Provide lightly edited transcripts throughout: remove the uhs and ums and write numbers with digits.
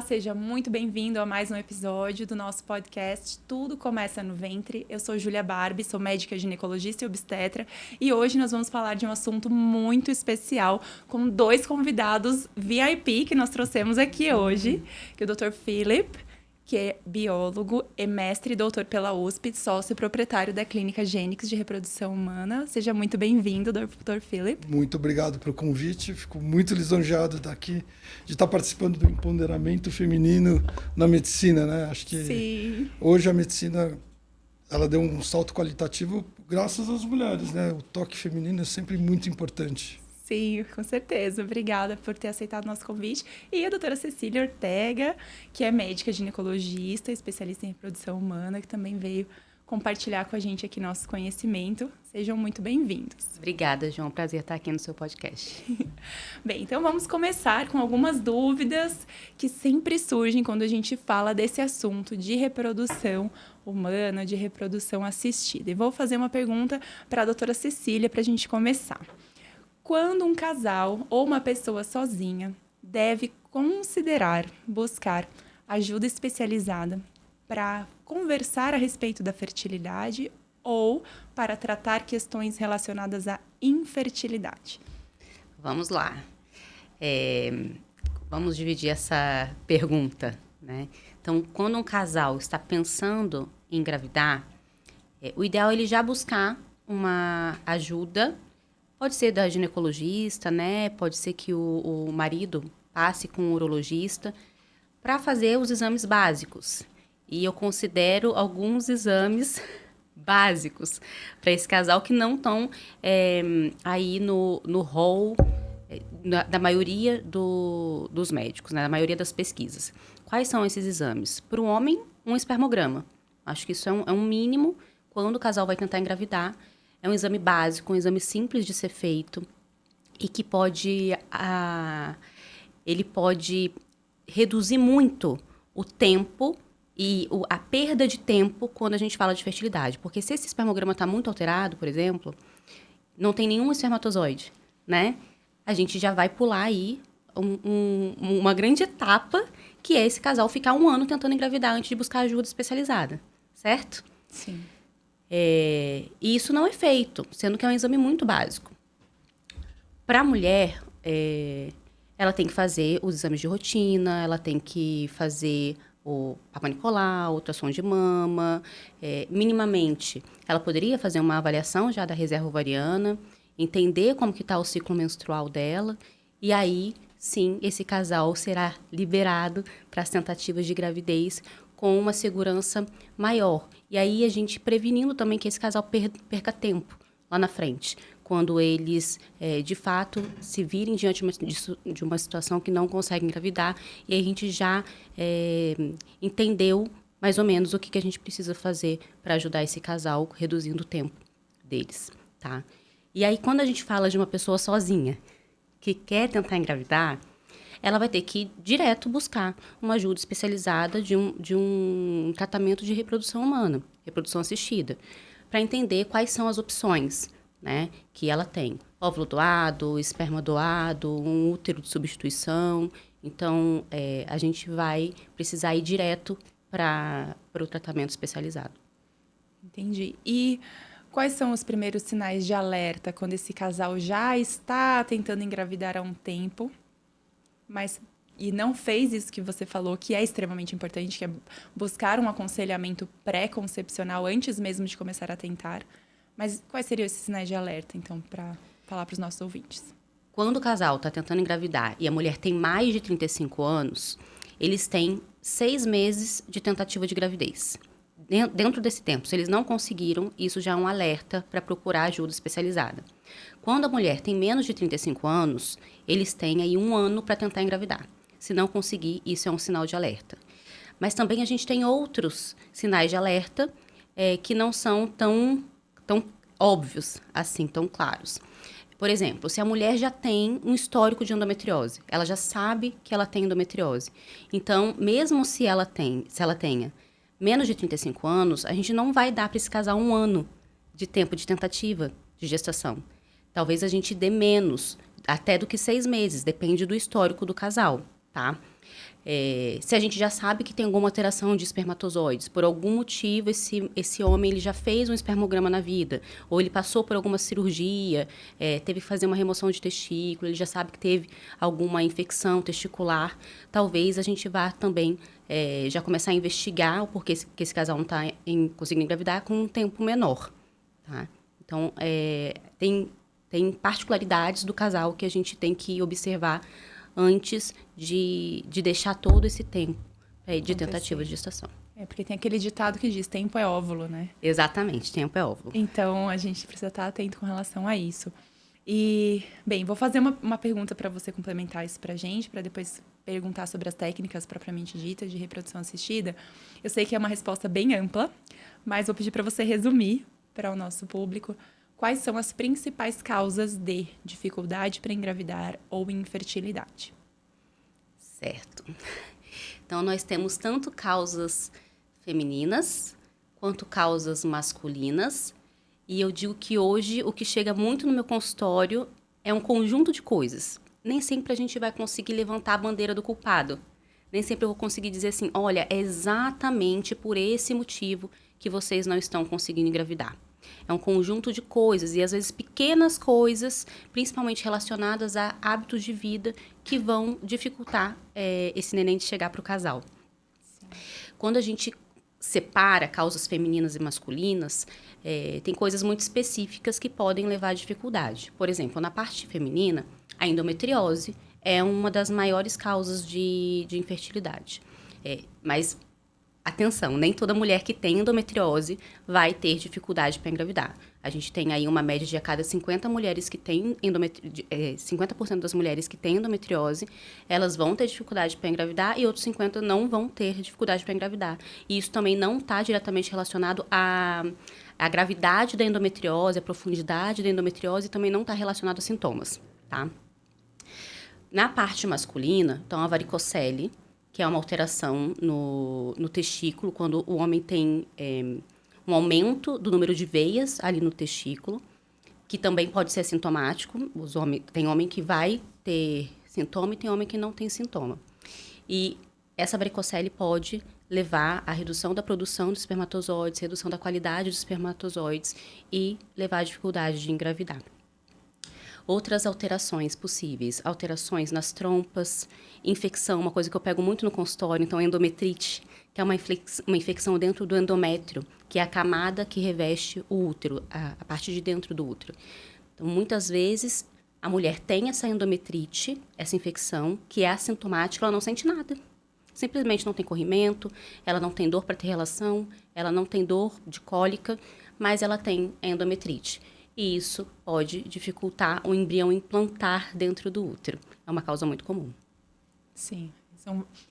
seja muito bem-vindo a mais um episódio do nosso podcast Tudo Começa no Ventre. Eu sou Júlia Barbie, sou médica ginecologista e obstetra e hoje nós vamos falar de um assunto muito especial com dois convidados VIP que nós trouxemos aqui hoje, que é o Dr. Philip, que é biólogo e mestre e doutor pela USP, sócio e proprietário da Clínica Gênix de Reprodução Humana. Seja muito bem-vindo, Dr. Philip. Muito obrigado pelo convite. Fico muito lisonjeado de estar participando do empoderamento feminino na medicina, né? Acho que Sim. Hoje a medicina ela deu um salto qualitativo graças às mulheres, né? O toque feminino é sempre muito importante. Sim, com certeza. Obrigada por ter aceitado o nosso convite. E a doutora Cecília Ortega, que é médica ginecologista, especialista em reprodução humana, que também veio compartilhar com a gente aqui nosso conhecimento. Sejam muito bem-vindos. Obrigada, João. Prazer estar aqui no seu podcast. Bem, então vamos começar com algumas dúvidas que sempre surgem quando a gente fala desse assunto de reprodução humana, de reprodução assistida. E vou fazer uma pergunta para a doutora Cecília para a gente começar. Quando um casal ou uma pessoa sozinha deve considerar buscar ajuda especializada para conversar a respeito da fertilidade ou para tratar questões relacionadas à infertilidade? Vamos lá. Vamos dividir essa pergunta, né? Então, quando um casal está pensando em engravidar, o ideal é ele já buscar uma ajuda. Pode ser da ginecologista, né? Pode ser que o marido passe com um urologista para fazer os exames básicos. E eu considero alguns exames básicos para esse casal que não estão aí no rol da maioria dos médicos, né? Da maioria das pesquisas. Quais são esses exames? Para o homem, um espermograma. Acho que isso é um mínimo quando o casal vai tentar engravidar. É um exame básico, um exame simples de ser feito e que ele pode reduzir muito o tempo e a perda de tempo quando a gente fala de fertilidade. Porque se esse espermograma está muito alterado, por exemplo, não tem nenhum espermatozoide, né? A gente já vai pular aí uma grande etapa, que é esse casal ficar 1 ano tentando engravidar antes de buscar ajuda especializada, certo? Sim. E isso não é feito, sendo que é um exame muito básico. Para a mulher, ela tem que fazer os exames de rotina, ela tem que fazer o Papa Nicolau, ultrassom de mama. Minimamente, ela poderia fazer uma avaliação já da reserva ovariana, entender como que está o ciclo menstrual dela, e aí, sim, esse casal será liberado para as tentativas de gravidez com uma segurança maior. E aí a gente prevenindo também que esse casal perca tempo lá na frente, quando eles, de fato, se virem diante de uma situação que não conseguem engravidar, e aí a gente já entendeu mais ou menos o que a gente precisa fazer para ajudar esse casal, reduzindo o tempo deles, tá? E aí, quando a gente fala de uma pessoa sozinha que quer tentar engravidar, ela vai ter que ir direto buscar uma ajuda especializada de um tratamento de reprodução humana, reprodução assistida, para entender quais são as opções, né, que ela tem. Óvulo doado, esperma doado, um útero de substituição. Então, a gente vai precisar ir direto para o tratamento especializado. Entendi. E quais são os primeiros sinais de alerta quando esse casal já está tentando engravidar há um tempo, e não fez isso que você falou, que é extremamente importante, que é buscar um aconselhamento pré-concepcional antes mesmo de começar a tentar. Mas quais seriam esses sinais de alerta, então, para falar para os nossos ouvintes? Quando o casal está tentando engravidar e a mulher tem mais de 35 anos, eles têm 6 meses de tentativa de gravidez. Dentro desse tempo, se eles não conseguiram, isso já é um alerta para procurar ajuda especializada. Quando a mulher tem menos de 35 anos, eles têm aí 1 ano para tentar engravidar. Se não conseguir, isso é um sinal de alerta. Mas também a gente tem outros sinais de alerta que não são tão óbvios, assim, tão claros. Por exemplo, se a mulher já tem um histórico de endometriose, ela já sabe que ela tem endometriose. Então, mesmo se ela tenha menos de 35 anos, a gente não vai dar para esse casal 1 ano de tempo de tentativa de gestação. Talvez a gente dê menos, até do que 6 meses, depende do histórico do casal, tá? Se a gente já sabe que tem alguma alteração de espermatozoides, por algum motivo esse homem ele já fez um espermograma na vida, ou ele passou por alguma cirurgia, teve que fazer uma remoção de testículo, ele já sabe que teve alguma infecção testicular, talvez a gente vá também já começar a investigar o porquê que esse casal não está conseguindo engravidar com um tempo menor. Tá? Então, tem particularidades do casal que a gente tem que observar antes de deixar todo esse tempo de tentativa de gestação. Porque tem aquele ditado que diz, tempo é óvulo, né? Exatamente, tempo é óvulo. Então, a gente precisa estar atento com relação a isso. E, bem, vou fazer uma pergunta para você complementar isso pra gente, para depois perguntar sobre as técnicas propriamente ditas de reprodução assistida. Eu sei que é uma resposta bem ampla, mas vou pedir para você resumir para o nosso público quais são as principais causas de dificuldade para engravidar ou infertilidade. Certo. Então, nós temos tanto causas femininas quanto causas masculinas. E eu digo que hoje o que chega muito no meu consultório é um conjunto de coisas. Nem sempre a gente vai conseguir levantar a bandeira do culpado. Nem sempre eu vou conseguir dizer assim, olha, é exatamente por esse motivo que vocês não estão conseguindo engravidar. É um conjunto de coisas, e às vezes pequenas coisas, principalmente relacionadas a hábitos de vida, que vão dificultar esse neném de chegar para o casal. Sim. Quando a gente separa causas femininas e masculinas, tem coisas muito específicas que podem levar à dificuldade. Por exemplo, na parte feminina, a endometriose é uma das maiores causas de infertilidade. Mas atenção, nem toda mulher que tem endometriose vai ter dificuldade para engravidar. A gente tem aí uma média de a cada 50 mulheres que têm 50% das mulheres que têm endometriose, elas vão ter dificuldade para engravidar e outros 50% não vão ter dificuldade para engravidar. E isso também não está diretamente relacionado à gravidade da endometriose, à profundidade da endometriose, e também não está relacionado a sintomas, tá? Na parte masculina, então a varicocele, que é uma alteração no testículo, quando o homem tem um aumento do número de veias ali no testículo, que também pode ser assintomático. Tem homem que vai ter sintoma e tem homem que não tem sintoma. E essa varicocele pode levar à redução da produção de espermatozoides, redução da qualidade dos espermatozoides e levar à dificuldade de engravidar. Outras alterações possíveis, alterações nas trompas, infecção, uma coisa que eu pego muito no consultório, então endometrite, que é uma infecção dentro do endométrio, que é a camada que reveste o útero, a parte de dentro do útero. Então, muitas vezes, a mulher tem essa endometrite, essa infecção, que é assintomática, ela não sente nada. Simplesmente não tem corrimento, ela não tem dor para ter relação, ela não tem dor de cólica, mas ela tem endometrite. E isso pode dificultar o embrião implantar dentro do útero. É uma causa muito comum. Sim,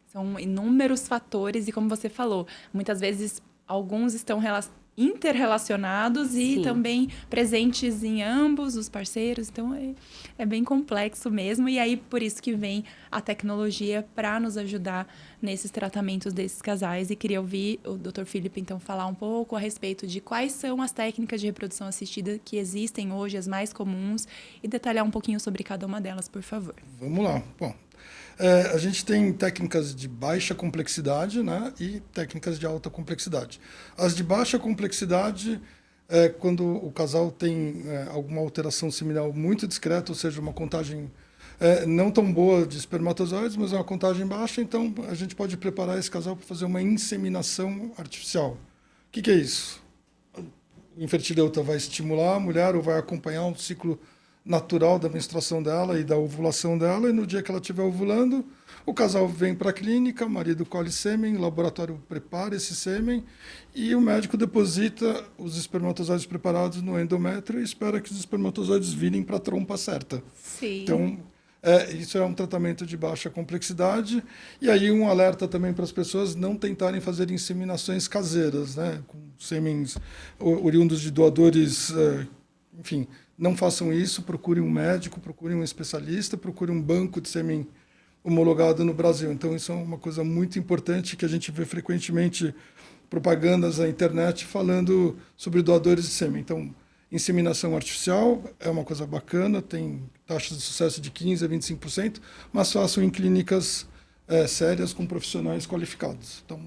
são inúmeros fatores e, como você falou, muitas vezes alguns estão interrelacionados. Sim. E também presentes em ambos os parceiros. Então, é bem complexo mesmo. E aí, por isso que vem a tecnologia para nos ajudar nesses tratamentos desses casais. E queria ouvir o Dr. Felipe, então, falar um pouco a respeito de quais são as técnicas de reprodução assistida que existem hoje, as mais comuns, e detalhar um pouquinho sobre cada uma delas, por favor. Vamos lá. Bom, a gente tem técnicas de baixa complexidade, né, e técnicas de alta complexidade. As de baixa complexidade é quando o casal tem alguma alteração seminal muito discreta, ou seja, uma contagem não tão boa de espermatozoides, mas uma contagem baixa, então a gente pode preparar esse casal para fazer uma inseminação artificial. O que é isso? O infertileuta vai estimular a mulher ou vai acompanhar um ciclo natural da menstruação dela e da ovulação dela, e no dia que ela estiver ovulando, o casal vem para a clínica, o marido colhe sêmen, o laboratório prepara esse sêmen e o médico deposita os espermatozoides preparados no endométrio e espera que os espermatozoides virem para a trompa certa. Sim. Então, isso é um tratamento de baixa complexidade. E aí um alerta também para as pessoas não tentarem fazer inseminações caseiras, né, com sêmens oriundos de doadores, enfim, não façam isso, procurem um médico, procurem um especialista, procurem um banco de sêmen homologado no Brasil. Então, isso é uma coisa muito importante que a gente vê frequentemente propagandas na internet falando sobre doadores de sêmen. Então, inseminação artificial é uma coisa bacana, tem taxas de sucesso de 15% a 25%, mas façam em clínicas sérias com profissionais qualificados. Então,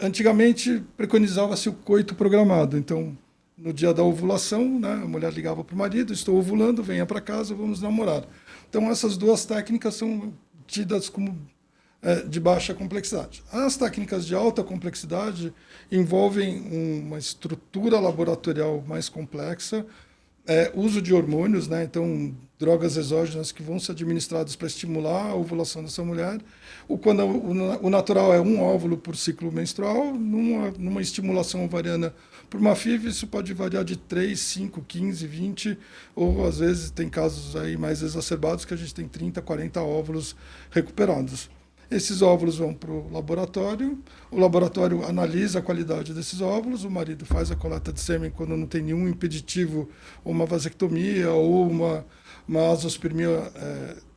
antigamente, preconizava-se o coito programado. Então, no dia da ovulação, né, a mulher ligava para o marido, estou ovulando, venha para casa, vamos namorar. Então, essas duas técnicas são tidas como de baixa complexidade. As técnicas de alta complexidade envolvem uma estrutura laboratorial mais complexa, uso de hormônios, né? Então, drogas exógenas que vão ser administradas para estimular a ovulação dessa mulher. Quando o natural é um óvulo por ciclo menstrual, numa estimulação ovariana por uma FIV, isso pode variar de 3, 5, 15, 20, ou às vezes tem casos aí mais exacerbados que a gente tem 30, 40 óvulos recuperados. Esses óvulos vão para o laboratório analisa a qualidade desses óvulos, o marido faz a coleta de sêmen quando não tem nenhum impeditivo, ou uma vasectomia, ou uma azoospermia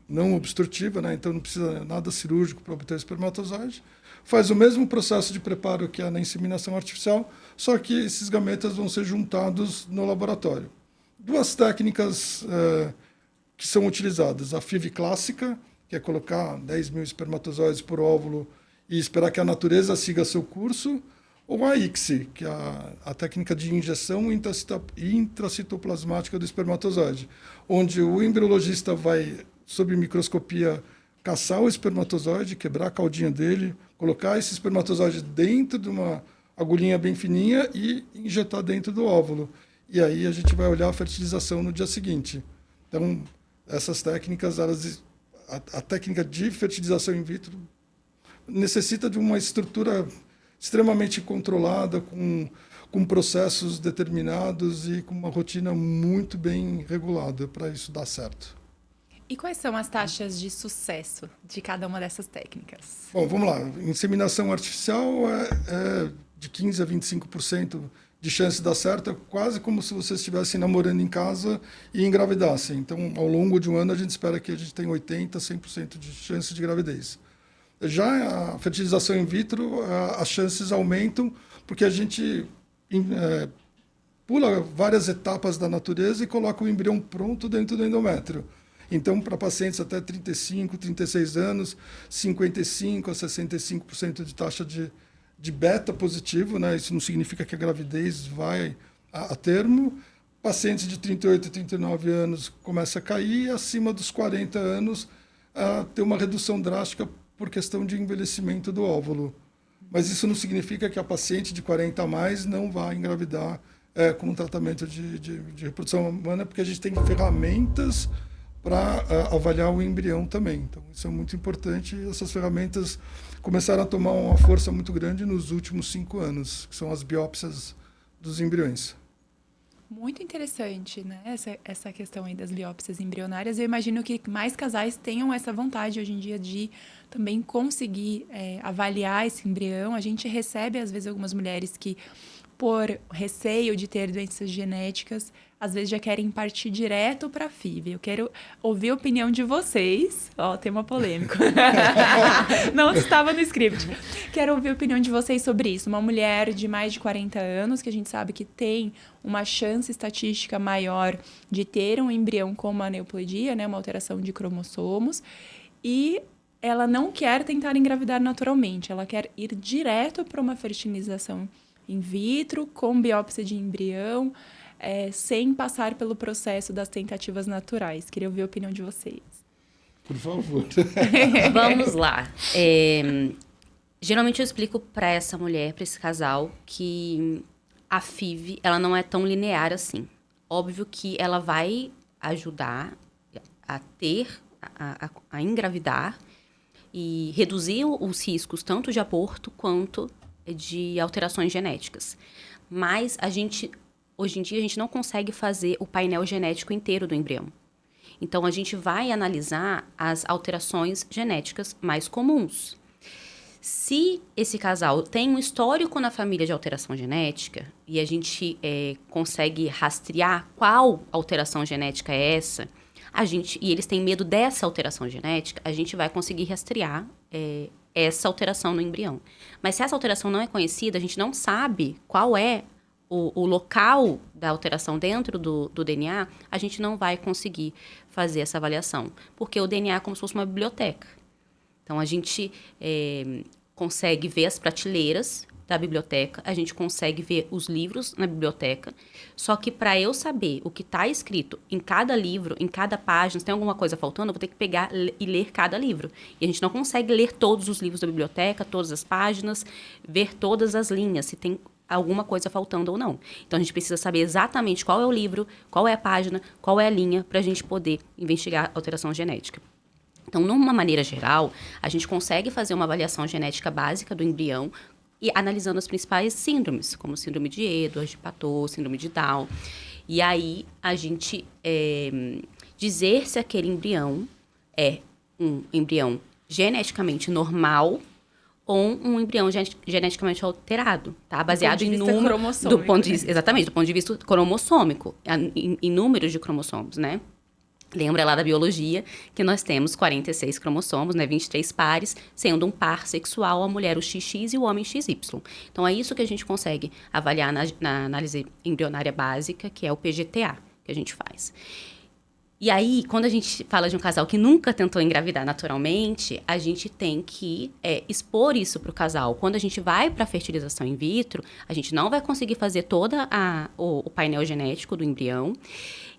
não obstrutiva, né? Então não precisa nada cirúrgico para obter espermatozoide. Faz o mesmo processo de preparo que na inseminação artificial, só que esses gametas vão ser juntados no laboratório. Duas técnicas que são utilizadas, a FIV clássica, que é colocar 10 mil espermatozoides por óvulo e esperar que a natureza siga seu curso, ou a ICSI, que é a técnica de injeção intracitoplasmática do espermatozoide, onde o embriologista vai, sob microscopia, caçar o espermatozoide, quebrar a caudinha dele, colocar esse espermatozoide dentro de uma agulhinha bem fininha e injetar dentro do óvulo. E aí a gente vai olhar a fertilização no dia seguinte. Então, essas técnicas, a técnica de fertilização in vitro necessita de uma estrutura extremamente controlada, com processos determinados e com uma rotina muito bem regulada para isso dar certo. E quais são as taxas de sucesso de cada uma dessas técnicas? Bom, vamos lá. Inseminação artificial é de 15% a 25% de chance de dar certo, é quase como se você estivesse namorando em casa e engravidasse. Então, ao longo de um ano, a gente espera que a gente tenha 80%, 100% de chance de gravidez. Já a fertilização in vitro, as chances aumentam, porque a gente pula várias etapas da natureza e coloca o embrião pronto dentro do endométrio. Então, para pacientes até 35, 36 anos, 55% a 65% de taxa de beta positivo, né? Isso não significa que a gravidez vai a termo. Pacientes de 38 a 39 anos começa a cair, e acima dos 40 anos tem uma redução drástica por questão de envelhecimento do óvulo. Mas isso não significa que a paciente de 40 a mais não vai engravidar com um tratamento de reprodução humana, porque a gente tem ferramentas para avaliar o embrião também. Então, isso é muito importante. Essas ferramentas começaram a tomar uma força muito grande nos últimos 5 anos, que são as biópsias dos embriões. Muito interessante, né? Essa questão aí das biópsias embrionárias. Eu imagino que mais casais tenham essa vontade hoje em dia de também conseguir avaliar esse embrião. A gente recebe, às vezes, algumas mulheres que, por receio de ter doenças genéticas, às vezes já querem partir direto para a FIV. Eu quero ouvir a opinião de vocês. Ó, tema polêmico. Não estava no script. Quero ouvir a opinião de vocês sobre isso. Uma mulher de mais de 40 anos, que a gente sabe que tem uma chance estatística maior de ter um embrião com uma aneuploidia, né, uma alteração de cromossomos, e ela não quer tentar engravidar naturalmente. Ela quer ir direto para uma fertilização in vitro, com biópsia de embrião, sem passar pelo processo das tentativas naturais. Queria ouvir a opinião de vocês. Por favor. Vamos lá. Geralmente eu explico para essa mulher, para esse casal, que a FIV ela não é tão linear assim. Óbvio que ela vai ajudar a a engravidar e reduzir os riscos tanto de aborto quanto de alterações genéticas. Mas hoje em dia, a gente não consegue fazer o painel genético inteiro do embrião. Então, a gente vai analisar as alterações genéticas mais comuns. Se esse casal tem um histórico na família de alteração genética e a gente consegue rastrear qual alteração genética é essa, e eles têm medo dessa alteração genética, a gente vai conseguir rastrear essa alteração no embrião. Mas se essa alteração não é conhecida, a gente não sabe qual é o local da alteração dentro do DNA, a gente não vai conseguir fazer essa avaliação. Porque o DNA é como se fosse uma biblioteca. Então, a gente consegue ver as prateleiras da biblioteca, a gente consegue ver os livros na biblioteca, só que para eu saber o que está escrito em cada livro, em cada página, se tem alguma coisa faltando, eu vou ter que pegar e ler cada livro. E a gente não consegue ler todos os livros da biblioteca, todas as páginas, ver todas as linhas, se tem alguma coisa faltando ou não. Então, a gente precisa saber exatamente qual é o livro, qual é a página, qual é a linha, para a gente poder investigar alteração genética. Então, numa maneira geral, a gente consegue fazer uma avaliação genética básica do embrião e analisando as principais síndromes, como síndrome de Edwards, de Patot, síndrome de Down. E aí, a gente dizer se aquele embrião é um embrião geneticamente normal ou um embrião geneticamente alterado, tá? Baseado em número... Exatamente, do ponto de vista cromossômico, em números de cromossomos, né? Lembra lá da biologia que nós temos 46 cromossomos, né, 23 pares, sendo um par sexual, a mulher o XX e o homem XY. Então, é isso que a gente consegue avaliar na análise embrionária básica, que é o PGTA, que a gente faz. E aí, quando a gente fala de um casal que nunca tentou engravidar naturalmente, a gente tem que expor isso para o casal. Quando a gente vai para a fertilização in vitro, a gente não vai conseguir fazer todo o painel genético do embrião.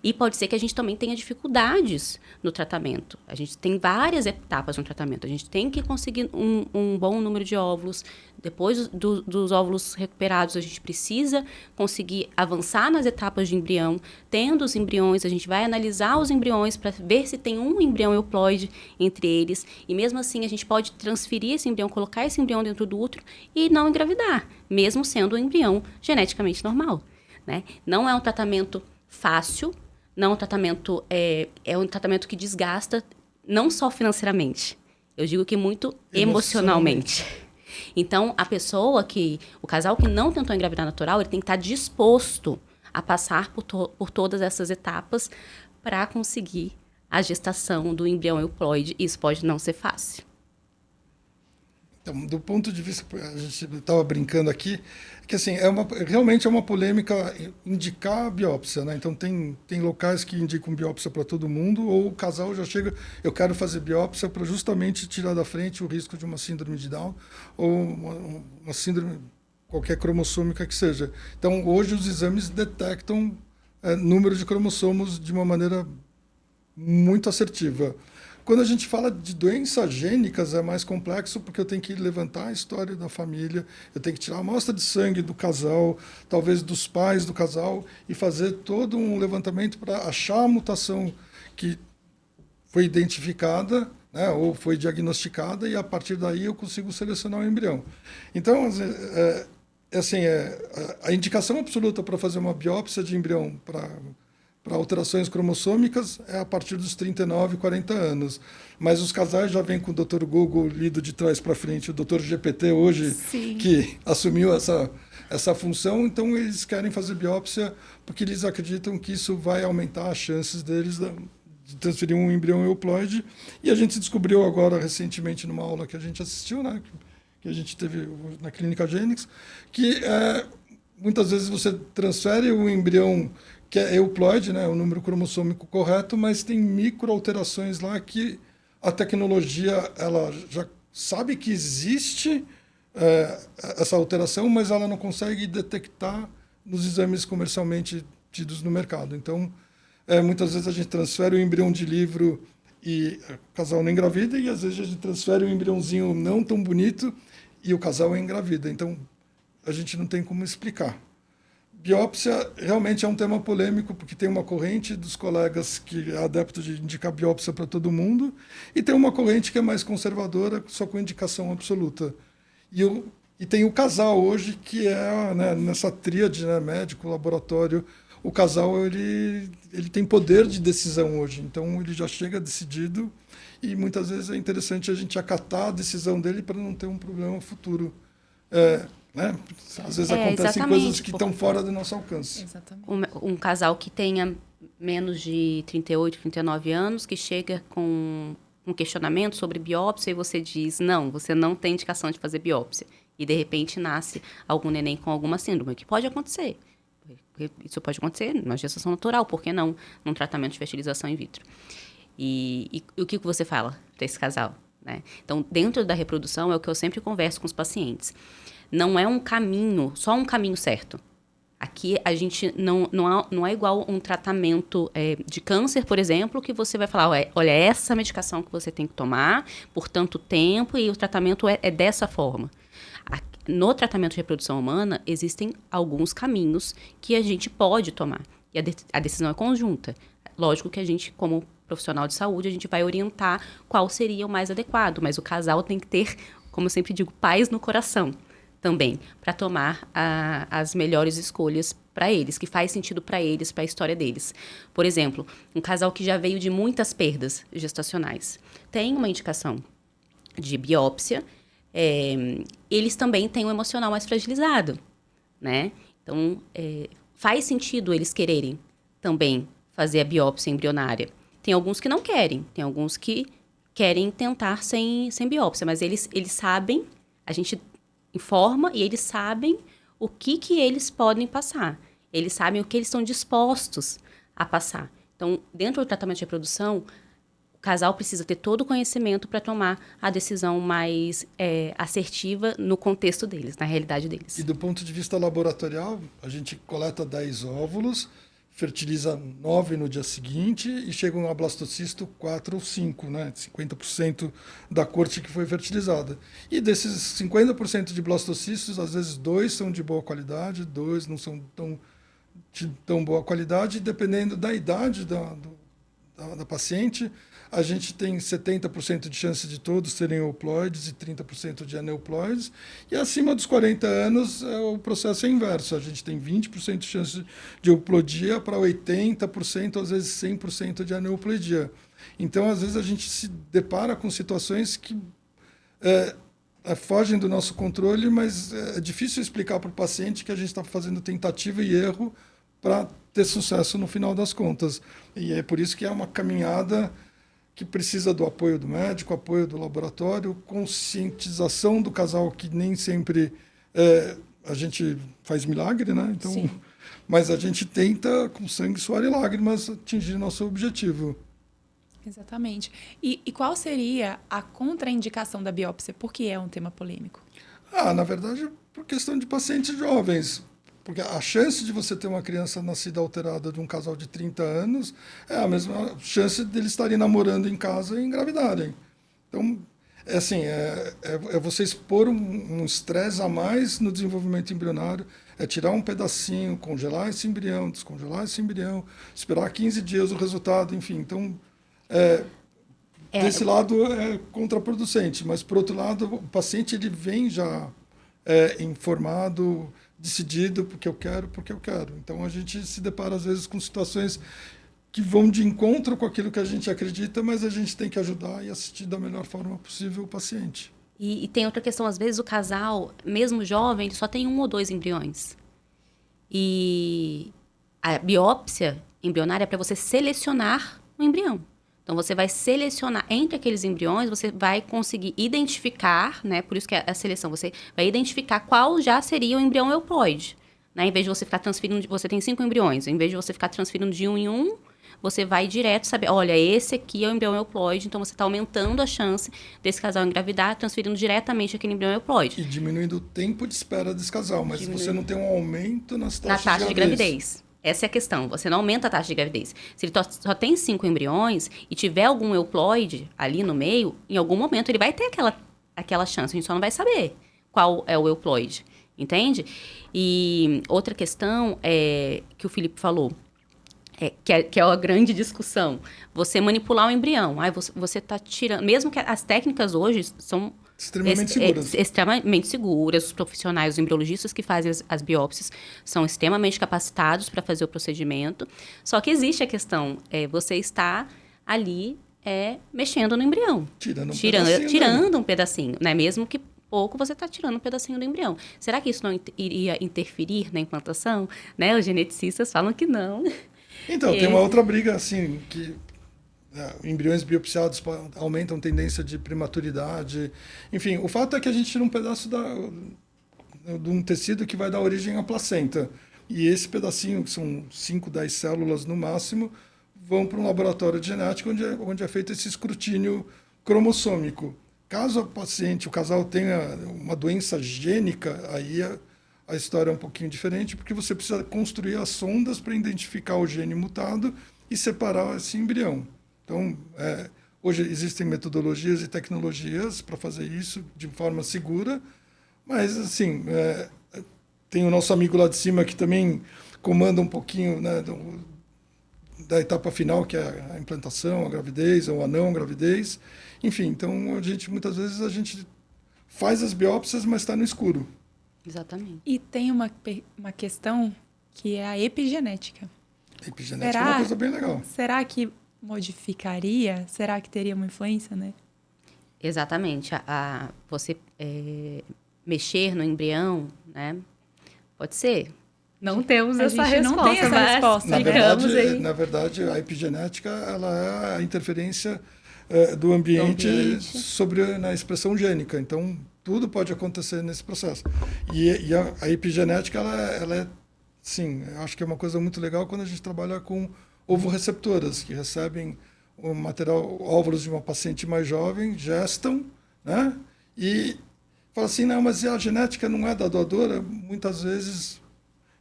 E pode ser que a gente também tenha dificuldades no tratamento. A gente tem várias etapas no tratamento. A gente tem que conseguir um bom número de óvulos. Depois dos óvulos recuperados, a gente precisa conseguir avançar nas etapas de embrião. Tendo os embriões, a gente vai analisar os embriões para ver se tem um embrião euploide entre eles. E mesmo assim, a gente pode transferir esse embrião, colocar esse embrião dentro do útero e não engravidar, mesmo sendo um embrião geneticamente normal, né? Não é um tratamento fácil. Não, é um tratamento que desgasta não só financeiramente, eu digo que muito emocionalmente. Então, o casal que não tentou engravidar natural, ele tem que estar disposto a passar por todas essas etapas para conseguir a gestação do embrião euploide. Isso pode não ser fácil. Então, do ponto de vista, a gente estava brincando aqui, que assim, realmente é uma polêmica indicar a biópsia, né? Então, tem locais que indicam biópsia para todo mundo, ou o casal já chega, eu quero fazer biópsia para justamente tirar da frente o risco de uma síndrome de Down, ou uma síndrome, qualquer cromossômica que seja. Então, hoje os exames detectam número de cromossomos de uma maneira muito assertiva. Quando a gente fala de doenças gênicas, é mais complexo, porque eu tenho que levantar a história da família, eu tenho que tirar a amostra de sangue do casal, talvez dos pais do casal, e fazer todo um levantamento para achar a mutação que foi identificada, né, ou foi diagnosticada, e a partir daí eu consigo selecionar o embrião. Então, a indicação absoluta para fazer uma biópsia de embrião para alterações cromossômicas é a partir dos 39, 40 anos. Mas os casais já vêm com o Dr. Google lido de trás para frente, o Dr. GPT hoje, sim, que assumiu essa função, então eles querem fazer biópsia porque eles acreditam que isso vai aumentar as chances deles de transferir um embrião euploide. E a gente descobriu agora, recentemente, numa aula que a gente assistiu, né, que a gente teve na Clínica Gênix, que muitas vezes você transfere o embrião que é euploide, né, o número cromossômico correto, mas tem microalterações lá que a tecnologia ela já sabe que existe essa alteração, mas ela não consegue detectar nos exames comercialmente tidos no mercado. Então, muitas vezes a gente transfere o embrião de livro e o casal não engravida, e às vezes a gente transfere um embriãozinho não tão bonito e o casal engravida. Então, a gente não tem como explicar. Biópsia realmente é um tema polêmico, porque tem uma corrente dos colegas que é adepto de indicar biópsia para todo mundo, e tem uma corrente que é mais conservadora, só com indicação absoluta. E tem o casal hoje, que é, né, nessa tríade, né, médico, laboratório, o casal ele tem poder de decisão hoje, então ele já chega decidido, e muitas vezes é interessante a gente acatar a decisão dele para não ter um problema futuro. Né? Às vezes acontecem coisas que estão fora do nosso alcance. Exatamente. Um casal que tenha menos de 38, 39 anos, que chega com um questionamento sobre biópsia e você diz, não, você não tem indicação de fazer biópsia. E, de repente, nasce algum neném com alguma síndrome, que pode acontecer. Isso pode acontecer numa gestação natural, por que não num tratamento de fertilização in vitro? E o que você fala para esse casal? né? Então, dentro da reprodução, é o que eu sempre converso com os pacientes. Não é um caminho, só um caminho certo. Aqui, a gente não é igual um tratamento de câncer, por exemplo, que você vai falar, olha, essa medicação que você tem que tomar por tanto tempo e o tratamento é dessa forma. No tratamento de reprodução humana, existem alguns caminhos que a gente pode tomar. E a decisão é conjunta. Lógico que a gente, como profissional de saúde, a gente vai orientar qual seria o mais adequado. Mas o casal tem que ter, como eu sempre digo, paz no coração também, para tomar as melhores escolhas para eles, que faz sentido para eles, para a história deles. Por exemplo, um casal que já veio de muitas perdas gestacionais. Tem uma indicação de biópsia, eles também têm um emocional mais fragilizado, né? Então, faz sentido eles quererem também fazer a biópsia embrionária. Tem alguns que não querem, tem alguns que querem tentar sem biópsia, mas eles sabem, a gente informa e eles sabem o que eles podem passar. Eles sabem o que eles estão dispostos a passar. Então, dentro do tratamento de reprodução, o casal precisa ter todo o conhecimento para tomar a decisão mais assertiva no contexto deles, na realidade deles. E do ponto de vista laboratorial, a gente coleta 10 óvulos, fertiliza 9 no dia seguinte e chega um ablastocisto 4 ou 5, né? 50% da corte que foi fertilizada. E desses 50% de blastocistos, às vezes 2 são de boa qualidade, 2 não são de tão boa qualidade, dependendo da idade da paciente. A gente tem 70% de chance de todos serem euploides e 30% de aneuploides. E acima dos 40 anos, o processo é inverso. A gente tem 20% de chance de euplodia para 80%, às vezes 100% de aneuploidia. Então, às vezes, a gente se depara com situações que fogem do nosso controle, mas é difícil explicar para o paciente que a gente está fazendo tentativa e erro para ter sucesso no final das contas. E é por isso que é uma caminhada que precisa do apoio do médico, apoio do laboratório, conscientização do casal, que nem sempre a gente faz milagre, né? Então, sim, mas a gente tenta, com sangue, suor e lágrimas, atingir nosso objetivo. exatamente. E qual seria a contraindicação da biópsia? Por que é um tema polêmico? Na verdade, por questão de pacientes jovens. Porque a chance de você ter uma criança nascida alterada de um casal de 30 anos é a mesma chance deles estarem namorando em casa e engravidarem. Então, é você expor um estresse a mais no desenvolvimento embrionário, é tirar um pedacinho, congelar esse embrião, descongelar esse embrião, esperar 15 dias o resultado, enfim. Então, desse lado é contraproducente, mas, por outro lado, o paciente ele vem já informado, decidido porque eu quero. Então, a gente se depara, às vezes, com situações que vão de encontro com aquilo que a gente acredita, mas a gente tem que ajudar e assistir da melhor forma possível o paciente. E tem outra questão, às vezes o casal, mesmo jovem, ele só tem 1 ou 2 embriões. E a biópsia embrionária é para você selecionar o embrião. Então, você vai selecionar entre aqueles embriões, você vai conseguir identificar, né? Por isso que é a seleção, você vai identificar qual já seria o embrião euploide. Né? Em vez de você ficar transferindo, você tem 5 embriões, em vez de você ficar transferindo de um em um, você vai direto saber, olha, esse aqui é o embrião euploide, então você está aumentando a chance desse casal engravidar, transferindo diretamente aquele embrião euploide. E diminuindo o tempo de espera desse casal, mas você não tem um aumento na taxa de gravidez. Essa é a questão, você não aumenta a taxa de gravidez. Se ele só tem 5 embriões e tiver algum euploide ali no meio, em algum momento ele vai ter aquela chance, a gente só não vai saber qual é o euploide, entende? E outra questão que o Felipe falou, que é a grande discussão, você manipular o embrião, você está tirando, mesmo que as técnicas hoje são extremamente seguras. Os profissionais, os embriologistas que fazem as biópsias são extremamente capacitados para fazer o procedimento. Só que existe a questão, você está ali mexendo no embrião. Tirando um pedacinho, né? Mesmo que pouco, você está tirando um pedacinho do embrião. Será que isso não iria interferir na implantação? Né? Os geneticistas falam que não. Então, tem uma outra briga, assim, que embriões biopsiados aumentam a tendência de prematuridade. Enfim, o fato é que a gente tira um pedaço de um tecido que vai dar origem à placenta. E esse pedacinho, que são 5, 10 células no máximo, vão para um laboratório de genética onde é feito esse escrutínio cromossômico. Caso o casal tenha uma doença gênica, aí a história é um pouquinho diferente, porque você precisa construir as sondas para identificar o gene mutado e separar esse embrião. Então, hoje existem metodologias e tecnologias para fazer isso de forma segura, mas, assim, tem o nosso amigo lá de cima que também comanda um pouquinho, né, da etapa final, que é a implantação, a gravidez ou a não gravidez. Enfim, então, muitas vezes a gente faz as biópsias, mas está no escuro. Exatamente. E tem uma questão que é a epigenética. Epigenética é uma coisa bem legal. Será que modificaria? Será que teria uma influência, né? Exatamente. Você mexer no embrião, né? Pode ser. Não temos essa resposta. Não tem essa resposta. Na verdade, a epigenética ela é a interferência do ambiente na expressão gênica. Então, tudo pode acontecer nesse processo. E a epigenética, ela é, sim, eu acho que é uma coisa muito legal quando a gente trabalha com ovoreceptoras, que recebem o material, óvulos de uma paciente mais jovem, gestam, né? E fala assim, não, mas a genética não é da doadora? Muitas vezes,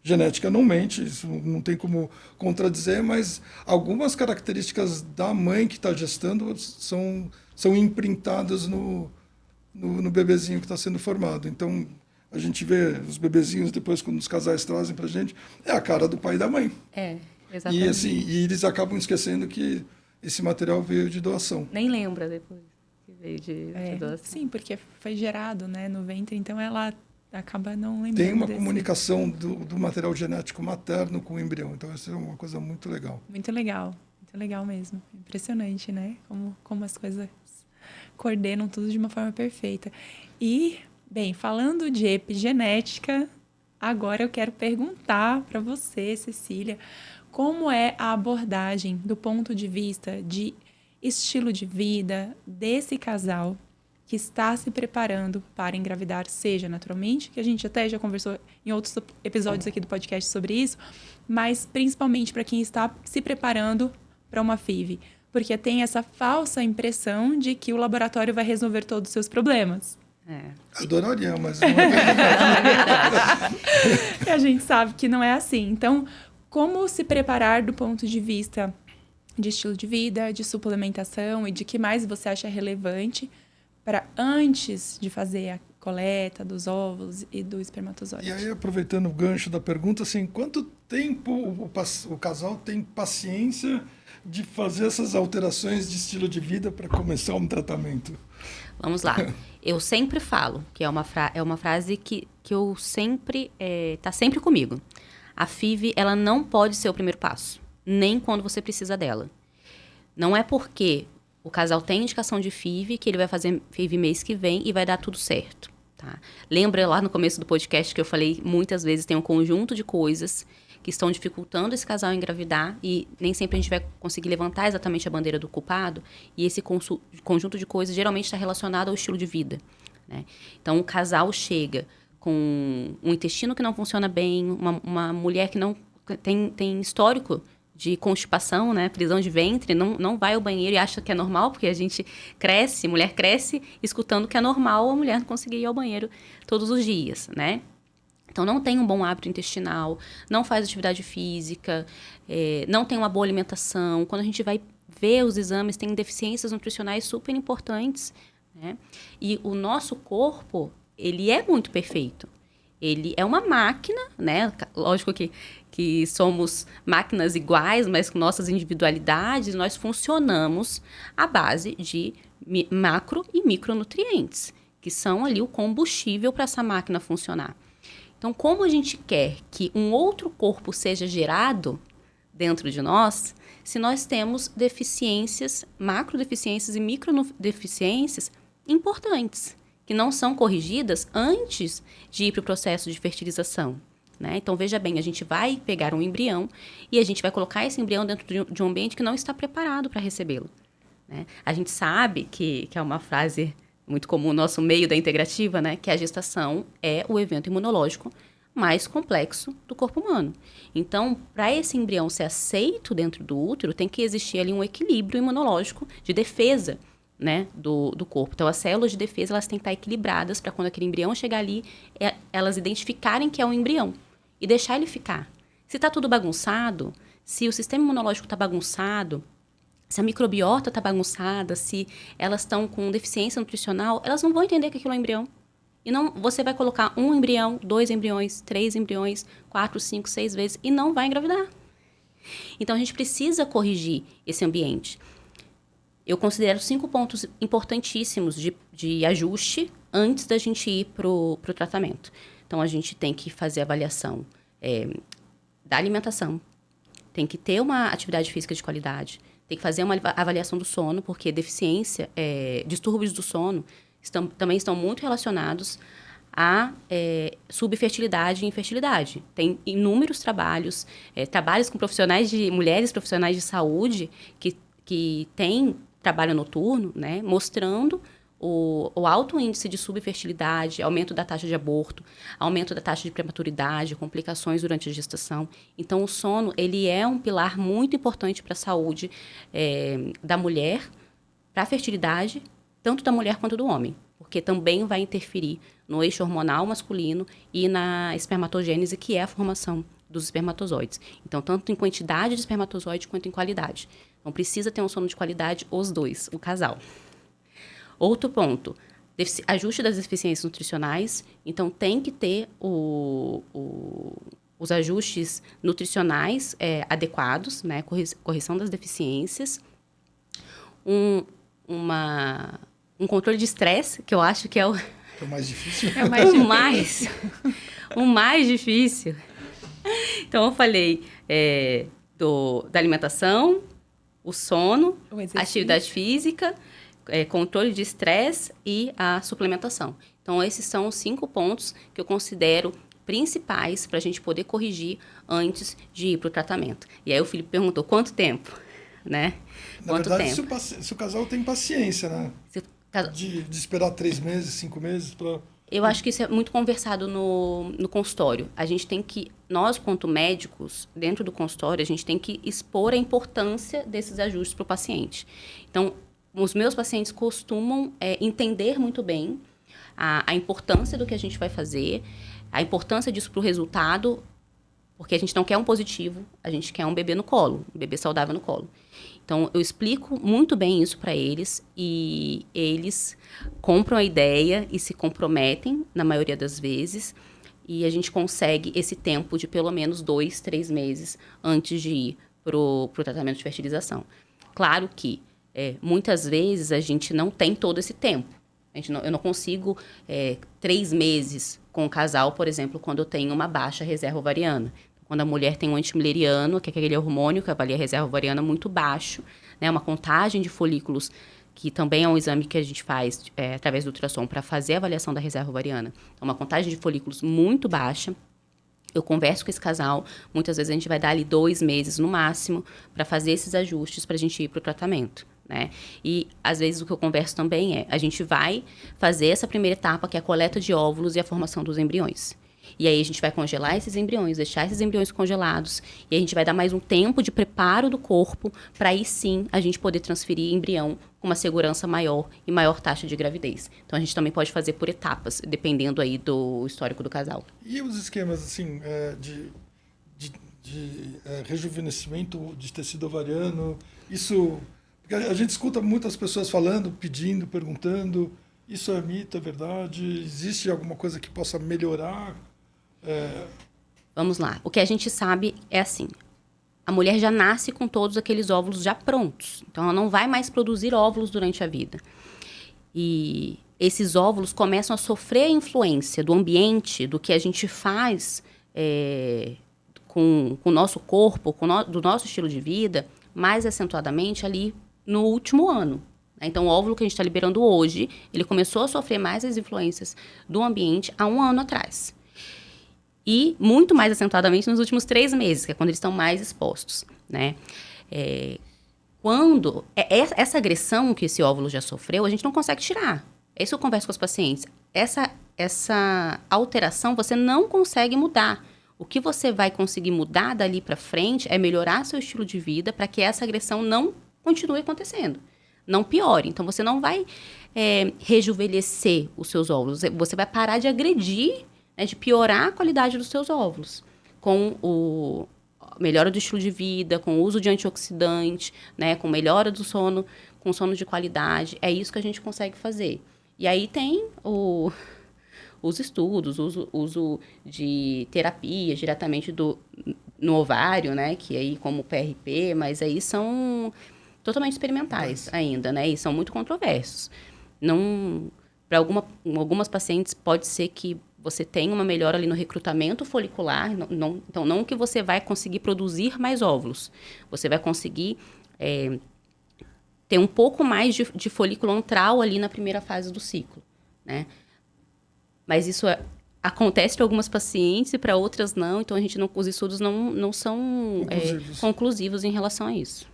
genética não mente, isso não tem como contradizer, mas algumas características da mãe que está gestando são imprintadas no bebezinho que está sendo formado. Então, a gente vê os bebezinhos depois, quando os casais trazem para a gente, é a cara do pai e da mãe. Exatamente. E, assim, eles acabam esquecendo que esse material veio de doação. Nem lembra depois que veio de doação. Sim, porque foi gerado, né, no ventre, então ela acaba não lembrando. Tem uma comunicação do material genético materno com o embrião. Então, isso é uma coisa muito legal. Muito legal mesmo. Impressionante, né? Como as coisas coordenam tudo de uma forma perfeita. E, bem, falando de epigenética, agora eu quero perguntar para você, Cecília, como é a abordagem do ponto de vista de estilo de vida desse casal que está se preparando para engravidar, seja naturalmente, que a gente até já conversou em outros episódios aqui do podcast sobre isso, mas principalmente para quem está se preparando para uma FIV, porque tem essa falsa impressão de que o laboratório vai resolver todos os seus problemas. Adoraria, mas não é verdade. E a gente sabe que não é assim. Então, como se preparar do ponto de vista de estilo de vida, de suplementação e de que mais você acha relevante para antes de fazer a coleta dos óvulos e do espermatozoide? E aí, aproveitando o gancho da pergunta, assim, quanto tempo o casal tem paciência de fazer essas alterações de estilo de vida para começar um tratamento? Vamos lá. Eu sempre falo, que é uma frase que eu sempre... tá sempre comigo. A FIV, ela não pode ser o primeiro passo, nem quando você precisa dela. Não é porque o casal tem indicação de FIV que ele vai fazer FIV mês que vem e vai dar tudo certo, tá? Lembra lá no começo do podcast que eu falei muitas vezes tem um conjunto de coisas que estão dificultando esse casal a engravidar e nem sempre a gente vai conseguir levantar exatamente a bandeira do culpado, e esse conjunto de coisas geralmente está relacionado ao estilo de vida, né? Então, o casal chega com um intestino que não funciona bem, uma mulher que não tem histórico de constipação, né, prisão de ventre, não vai ao banheiro e acha que é normal, porque a gente mulher cresce escutando que é normal a mulher não conseguir ir ao banheiro todos os dias, né? Então, não tem um bom hábito intestinal, não faz atividade física, não tem uma boa alimentação. Quando a gente vai ver os exames, tem deficiências nutricionais super importantes, né? E o nosso corpo, ele é muito perfeito. Ele é uma máquina, né? Lógico que somos máquinas iguais, mas com nossas individualidades, nós funcionamos à base de macro e micronutrientes, que são ali o combustível para essa máquina funcionar. Então, como a gente quer que um outro corpo seja gerado dentro de nós, se nós temos deficiências, macrodeficiências e microdeficiências importantes, que não são corrigidas antes de ir para o processo de fertilização, né? Então, veja bem, a gente vai pegar um embrião e a gente vai colocar esse embrião dentro de um ambiente que não está preparado para recebê-lo, né? A gente sabe que é uma frase muito comum no nosso meio da integrativa, né? Que a gestação é o evento imunológico mais complexo do corpo humano. Então, para esse embrião ser aceito dentro do útero, tem que existir ali um equilíbrio imunológico de defesa né, do corpo. Então, as células de defesa, elas têm que estar equilibradas para quando aquele embrião chegar ali, elas identificarem que é um embrião e deixar ele ficar. Se está tudo bagunçado, se o sistema imunológico está bagunçado, se a microbiota está bagunçada, se elas estão com deficiência nutricional, elas não vão entender que aquilo é um embrião. E não, você vai colocar 1 embrião, 2 embriões, 3 embriões, 4, 5, 6 vezes e não vai engravidar. Então, a gente precisa corrigir esse ambiente. Eu considero 5 pontos importantíssimos de ajuste antes da gente ir para o tratamento. Então, a gente tem que fazer a avaliação da alimentação, tem que ter uma atividade física de qualidade, tem que fazer uma avaliação do sono, porque deficiência, distúrbios do sono também estão muito relacionados a subfertilidade e infertilidade. Tem inúmeros trabalhos com mulheres profissionais de saúde que têm trabalho noturno, né, mostrando o alto índice de subfertilidade, aumento da taxa de aborto, aumento da taxa de prematuridade, complicações durante a gestação. Então, o sono, ele é um pilar muito importante para a saúde da mulher, para a fertilidade, tanto da mulher quanto do homem, porque também vai interferir no eixo hormonal masculino e na espermatogênese, que é a formação dos espermatozoides. Então, tanto em quantidade de espermatozoide quanto em qualidade. Então, precisa ter um sono de qualidade, os dois, o casal. Outro ponto, ajuste das deficiências nutricionais. Então, tem que ter os ajustes nutricionais adequados, né? Correção das deficiências. Um controle de estresse, que eu acho que é o mais difícil. O mais difícil. Então, eu falei da alimentação, o sono, a atividade física, controle de estresse e a suplementação. Então, esses são os 5 pontos que eu considero principais para a gente poder corrigir antes de ir para o tratamento. E aí o Felipe perguntou, quanto tempo? Né? Na verdade, se o casal tem paciência, né? De esperar 3 meses, 5 meses para... Eu acho que isso é muito conversado no consultório. A gente tem que, nós, quanto médicos, dentro do consultório, a gente tem que expor a importância desses ajustes para o paciente. Então, os meus pacientes costumam entender muito bem a importância do que a gente vai fazer, a importância disso para o resultado, porque a gente não quer um positivo, a gente quer um bebê no colo, um bebê saudável no colo. Então, eu explico muito bem isso para eles e eles compram a ideia e se comprometem, na maioria das vezes, e a gente consegue esse tempo de pelo menos 2, 3 meses antes de ir para o tratamento de fertilização. Claro que, muitas vezes, a gente não tem todo esse tempo. Eu não consigo 3 meses com o casal, por exemplo, quando eu tenho uma baixa reserva ovariana. Quando a mulher tem um antimileriano, que é aquele hormônio que avalia a reserva ovariana muito baixo, né, uma contagem de folículos, que também é um exame que a gente faz através do ultrassom para fazer a avaliação da reserva ovariana. Então, uma contagem de folículos muito baixa. Eu converso com esse casal, muitas vezes a gente vai dar ali 2 meses no máximo para fazer esses ajustes para a gente ir para o tratamento. Né? E, às vezes, o que eu converso também a gente vai fazer essa primeira etapa, que é a coleta de óvulos e a formação dos embriões. E aí a gente vai congelar esses embriões, deixar esses embriões congelados, e a gente vai dar mais um tempo de preparo do corpo para aí sim a gente poder transferir embrião com uma segurança maior e maior taxa de gravidez. Então a gente também pode fazer por etapas, dependendo aí do histórico do casal. E os esquemas assim de rejuvenescimento de tecido ovariano, isso... Porque a gente escuta muitas pessoas falando, pedindo, perguntando, isso é mito, é verdade? Existe alguma coisa que possa melhorar? Vamos lá. O que a gente sabe é assim, a mulher já nasce com todos aqueles óvulos já prontos. Então, ela não vai mais produzir óvulos durante a vida. E esses óvulos começam a sofrer a influência do ambiente, do que a gente faz com o nosso corpo, do nosso estilo de vida, mais acentuadamente ali no último ano. Então, o óvulo que a gente está liberando hoje, ele começou a sofrer mais as influências do ambiente há 1 ano atrás. E muito mais acentuadamente nos últimos 3 meses, que é quando eles estão mais expostos, né? Quando essa agressão que esse óvulo já sofreu, a gente não consegue tirar. É isso que eu converso com os pacientes. Essa alteração você não consegue mudar. O que você vai conseguir mudar dali para frente é melhorar seu estilo de vida para que essa agressão não continue acontecendo. não piore. Então, você não vai rejuvenescer os seus óvulos. Você vai parar de agredir, né, de piorar a qualidade dos seus óvulos. Com melhora do estilo de vida, com o uso de antioxidante, né, com melhora do sono, com sono de qualidade. É isso que a gente consegue fazer. E aí tem os estudos, uso de terapia diretamente no ovário, né, que aí como PRP, mas aí são totalmente experimentais ainda, né, e são muito controversos. Para algumas pacientes pode ser que você tenha uma melhora ali no recrutamento folicular, então não que você vai conseguir produzir mais óvulos, você vai conseguir ter um pouco mais de folículo antral ali na primeira fase do ciclo, né? Mas isso acontece para algumas pacientes e para outras não, então os estudos não são conclusivos em relação a isso.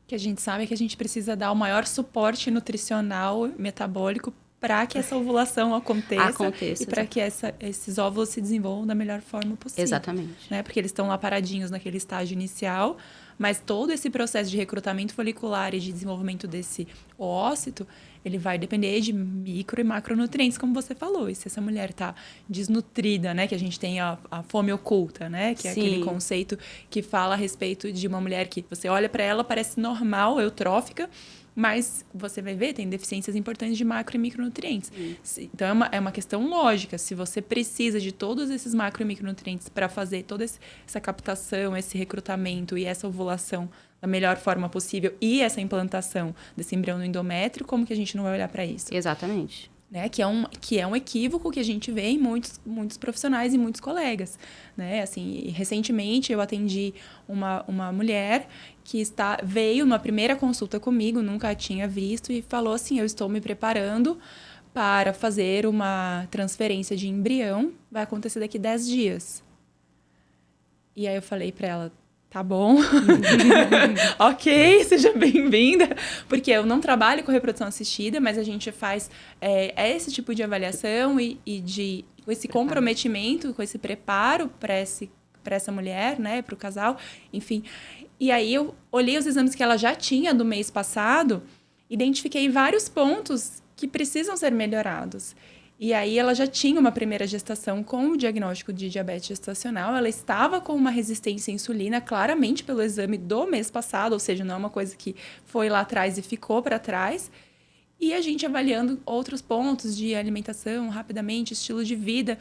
O que a gente sabe é que a gente precisa dar o maior suporte nutricional, metabólico, para que essa ovulação aconteça e para que esses óvulos se desenvolvam da melhor forma possível. Exatamente. Né? Porque eles estão lá paradinhos naquele estágio inicial, mas todo esse processo de recrutamento folicular e de desenvolvimento desse oócito, ele vai depender de micro e macronutrientes, como você falou. E se essa mulher está desnutrida, né? Que a gente tem a fome oculta, né? Que é aquele conceito que fala a respeito de uma mulher que você olha para ela, parece normal, eutrófica, mas você vai ver, tem deficiências importantes de macro e micronutrientes. Então, é uma questão lógica. Se você precisa de todos esses macro e micronutrientes para fazer toda essa captação, esse recrutamento e essa ovulação da melhor forma possível e essa implantação desse embrião no endométrio, como que a gente não vai olhar para isso? Exatamente. Né? Que é um equívoco que a gente vê em muitos profissionais e muitos colegas, né? Assim, recentemente eu atendi uma mulher que veio numa primeira consulta comigo, nunca a tinha visto, e falou assim, eu estou me preparando para fazer uma transferência de embrião, vai acontecer daqui 10 dias. E aí eu falei para ela, tá bom, ok, seja bem-vinda, porque eu não trabalho com reprodução assistida, mas a gente faz esse tipo de avaliação e com esse comprometimento, com esse preparo para essa mulher, né, para o casal, enfim. E aí eu olhei os exames que ela já tinha do mês passado, identifiquei vários pontos que precisam ser melhorados. E aí ela já tinha uma primeira gestação com o diagnóstico de diabetes gestacional, ela estava com uma resistência à insulina, claramente pelo exame do mês passado, ou seja, não é uma coisa que foi lá atrás e ficou para trás. E a gente avaliando outros pontos de alimentação, rapidamente, estilo de vida,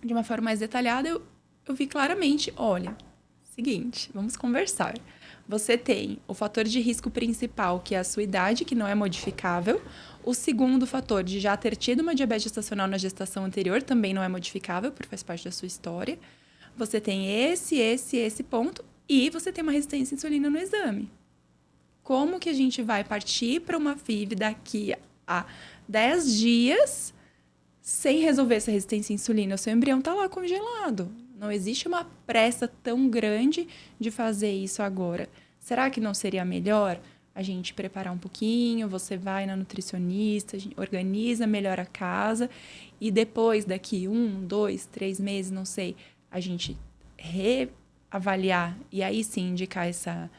de uma forma mais detalhada, eu vi claramente, olha, seguinte, vamos conversar. Você tem o fator de risco principal, que é a sua idade, que não é modificável. O segundo fator de já ter tido uma diabetes gestacional na gestação anterior também não é modificável, porque faz parte da sua história. Você tem esse ponto e você tem uma resistência à insulina no exame. Como que a gente vai partir para uma FIV daqui a 10 dias sem resolver essa resistência à insulina? O seu embrião está lá congelado. Não existe uma pressa tão grande de fazer isso agora. Será que não seria melhor a gente preparar um pouquinho? Você vai na nutricionista, a gente organiza melhor a casa e depois, daqui 1, 2, 3 meses, não sei, a gente reavaliar e aí sim indicar essa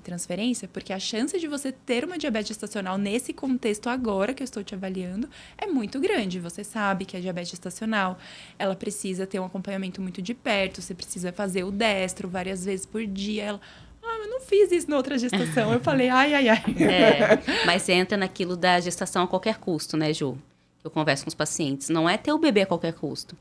transferência, porque a chance de você ter uma diabetes gestacional nesse contexto agora que eu estou te avaliando é muito grande. Você sabe que a diabetes gestacional, ela precisa ter um acompanhamento muito de perto, você precisa fazer o destro várias vezes por dia. Ela, eu não fiz isso na outra gestação. Eu falei, ai. Mas entra naquilo da gestação a qualquer custo, né, Ju? Eu converso com os pacientes. Não é ter o bebê a qualquer custo.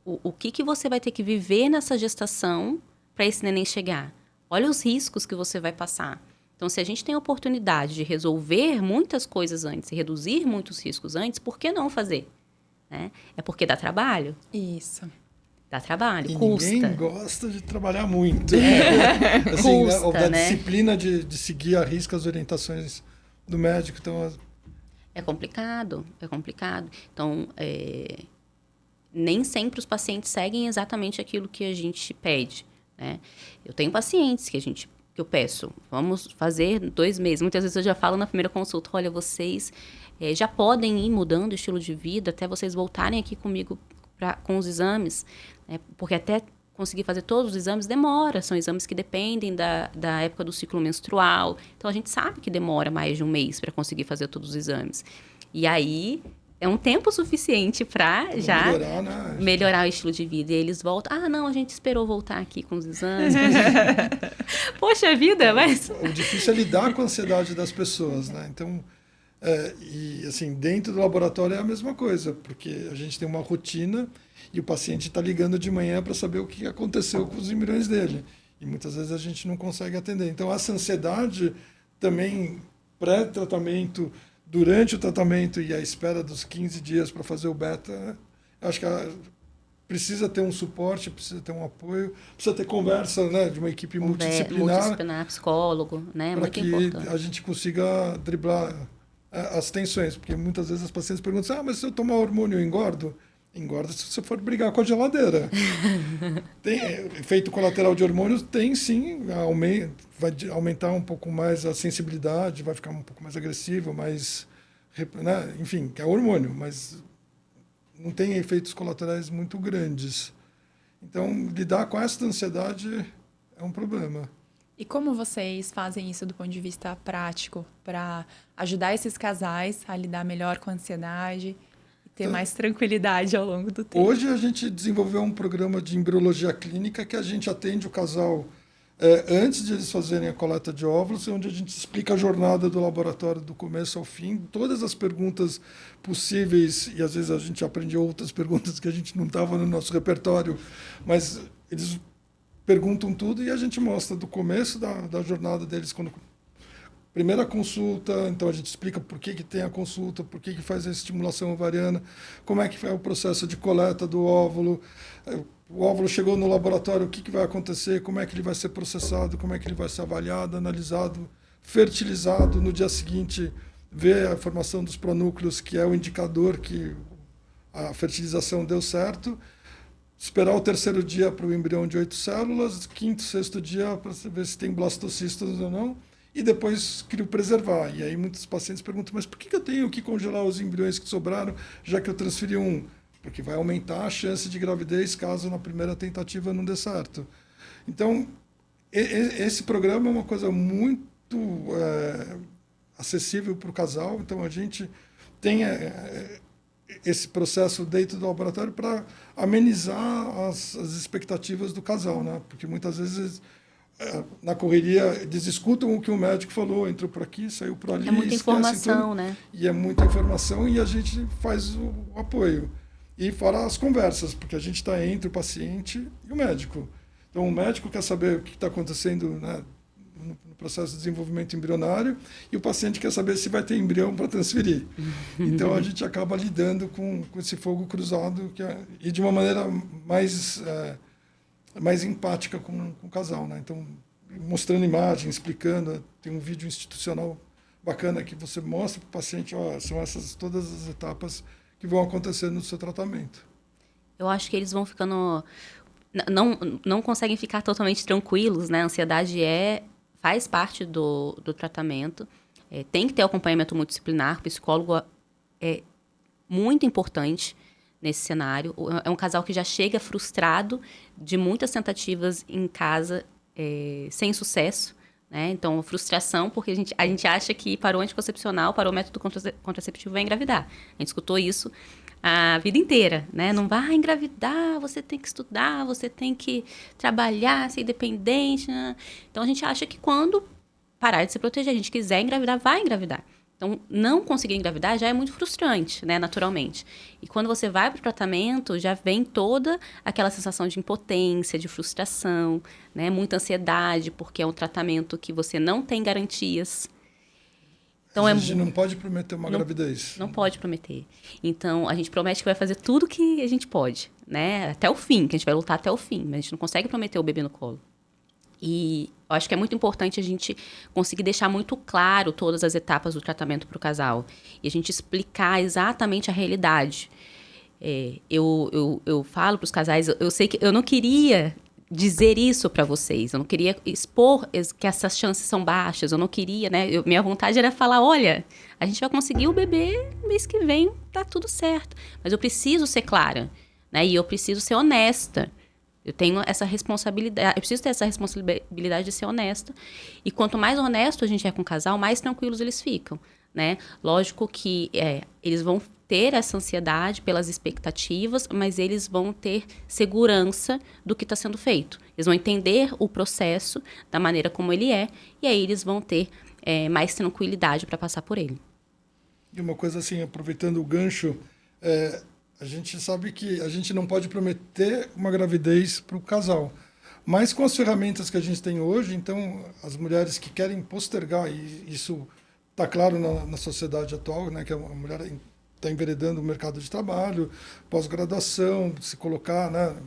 O que você vai ter que viver nessa gestação para esse neném chegar? Olha os riscos que você vai passar. Então, se a gente tem a oportunidade de resolver muitas coisas antes e reduzir muitos riscos antes, por que não fazer? Né? É porque dá trabalho. Isso. Dá trabalho, e custa. Ninguém gosta de trabalhar muito. Né? Assim, custa, né? Disciplina de seguir à risca as orientações do médico. Então, é complicado. Então, nem sempre os pacientes seguem exatamente aquilo que a gente pede. Né? Eu tenho pacientes que eu peço, vamos fazer 2 meses. Muitas vezes eu já falo na primeira consulta, olha, vocês já podem ir mudando o estilo de vida até vocês voltarem aqui comigo com os exames, né? Porque até conseguir fazer todos os exames, demora. São exames que dependem da época do ciclo menstrual. Então, a gente sabe que demora mais de um mês para conseguir fazer todos os exames. E aí, é um tempo suficiente para já melhorar o estilo de vida. E eles voltam, não, a gente esperou voltar aqui com os exames. Poxa vida, mas... O difícil é lidar com a ansiedade das pessoas, né? Então, e assim, dentro do laboratório é a mesma coisa, porque a gente tem uma rotina e o paciente está ligando de manhã para saber o que aconteceu com os embriões dele. E muitas vezes a gente não consegue atender. Então, essa ansiedade também, pré-tratamento, durante o tratamento e a espera dos 15 dias para fazer o beta, acho que precisa ter um suporte, precisa ter um apoio, precisa ter conversa, né, de uma equipe multidisciplinar, psicólogo, né, para muito que importante. a gente consiga driblar as tensões, porque muitas vezes as pacientes perguntam assim, mas se eu tomar hormônio eu engordo? Engorda se você for brigar com a geladeira. Tem efeito colateral de hormônios? Tem sim, vai aumentar um pouco mais a sensibilidade, vai ficar um pouco mais agressivo, mais, né? Enfim, é hormônio, mas não tem efeitos colaterais muito grandes. Então, lidar com essa ansiedade é um problema. E como vocês fazem isso do ponto de vista prático, para ajudar esses casais a lidar melhor com a ansiedade? Ter mais tranquilidade ao longo do tempo. Hoje a gente desenvolveu um programa de embriologia clínica que a gente atende o casal antes de eles fazerem a coleta de óvulos, onde a gente explica a jornada do laboratório do começo ao fim, todas as perguntas possíveis, e às vezes a gente aprende outras perguntas que a gente não estava no nosso repertório, mas eles perguntam tudo e a gente mostra do começo da jornada deles, quando primeira consulta, então a gente explica por que tem a consulta, por que faz a estimulação ovariana, como é que é o processo de coleta do óvulo, o óvulo chegou no laboratório, o que vai acontecer, como é que ele vai ser processado, como é que ele vai ser avaliado, analisado, fertilizado, no dia seguinte ver a formação dos pronúcleos, que é o indicador que a fertilização deu certo, esperar o terceiro dia para o embrião de 8 células, quinto, sexto dia para ver se tem blastocistos ou não, e depois criopreservar. E aí muitos pacientes perguntam, mas por que eu tenho que congelar os embriões que sobraram, já que eu transferi um? Porque vai aumentar a chance de gravidez caso na primeira tentativa não dê certo. Então, esse programa é uma coisa muito acessível para o casal. Então, a gente tem esse processo dentro do laboratório para amenizar as expectativas do casal, né? Porque muitas vezes na correria, eles escutam o que o médico falou, entrou por aqui, saiu por ali. É muita informação, né? E é muita informação e a gente faz o apoio. E fora as conversas, porque a gente está entre o paciente e o médico. Então, o médico quer saber o que está acontecendo, né, no processo de desenvolvimento embrionário e o paciente quer saber se vai ter embrião para transferir. Então, a gente acaba lidando com esse fogo cruzado e de uma maneira mais empática com o casal, né? Então, mostrando imagem, explicando, tem um vídeo institucional bacana que você mostra para o paciente, são essas todas as etapas que vão acontecer no seu tratamento. Eu acho que eles vão ficando... Não conseguem ficar totalmente tranquilos, né? A ansiedade faz parte do tratamento. Tem que ter acompanhamento multidisciplinar, o psicólogo é muito importante nesse cenário. É um casal que já chega frustrado de muitas tentativas em casa sem sucesso, né? Então, frustração, porque a gente acha que parou anticoncepcional, parou o método contraceptivo, vai engravidar. A gente escutou isso a vida inteira, né? Não vai engravidar, você tem que estudar, você tem que trabalhar, ser independente, né? Então, a gente acha que quando parar de se proteger, a gente quiser engravidar, vai engravidar. Então, não conseguir engravidar já é muito frustrante, né, naturalmente. E quando você vai para o tratamento, já vem toda aquela sensação de impotência, de frustração, né, muita ansiedade, porque é um tratamento que você não tem garantias. Então, a gente não pode prometer uma gravidez. Não pode prometer. Então, a gente promete que vai fazer tudo que a gente pode, né, até o fim, que a gente vai lutar até o fim, mas a gente não consegue prometer o bebê no colo. E eu acho que é muito importante a gente conseguir deixar muito claro todas as etapas do tratamento para o casal. E a gente explicar exatamente a realidade. Eu falo para os casais, eu sei que eu não queria dizer isso para vocês. Eu não queria expor que essas chances são baixas. Eu não queria, né? Minha vontade era falar, olha, a gente vai conseguir o bebê mês que vem, tá tudo certo. Mas eu preciso ser clara, né? E eu preciso ser honesta. Eu tenho essa responsabilidade, eu preciso ter essa responsabilidade de ser honesta. E quanto mais honesto a gente é com o casal, mais tranquilos eles ficam, né? Lógico que eles vão ter essa ansiedade pelas expectativas, mas eles vão ter segurança do que está sendo feito. Eles vão entender o processo da maneira como ele é, e aí eles vão ter mais tranquilidade para passar por ele. E uma coisa assim, aproveitando o gancho, a gente sabe que a gente não pode prometer uma gravidez para o casal. Mas com as ferramentas que a gente tem hoje, então, as mulheres que querem postergar, e isso está claro na sociedade atual, né, que a mulher está enveredando o mercado de trabalho, pós-graduação, se colocar, né,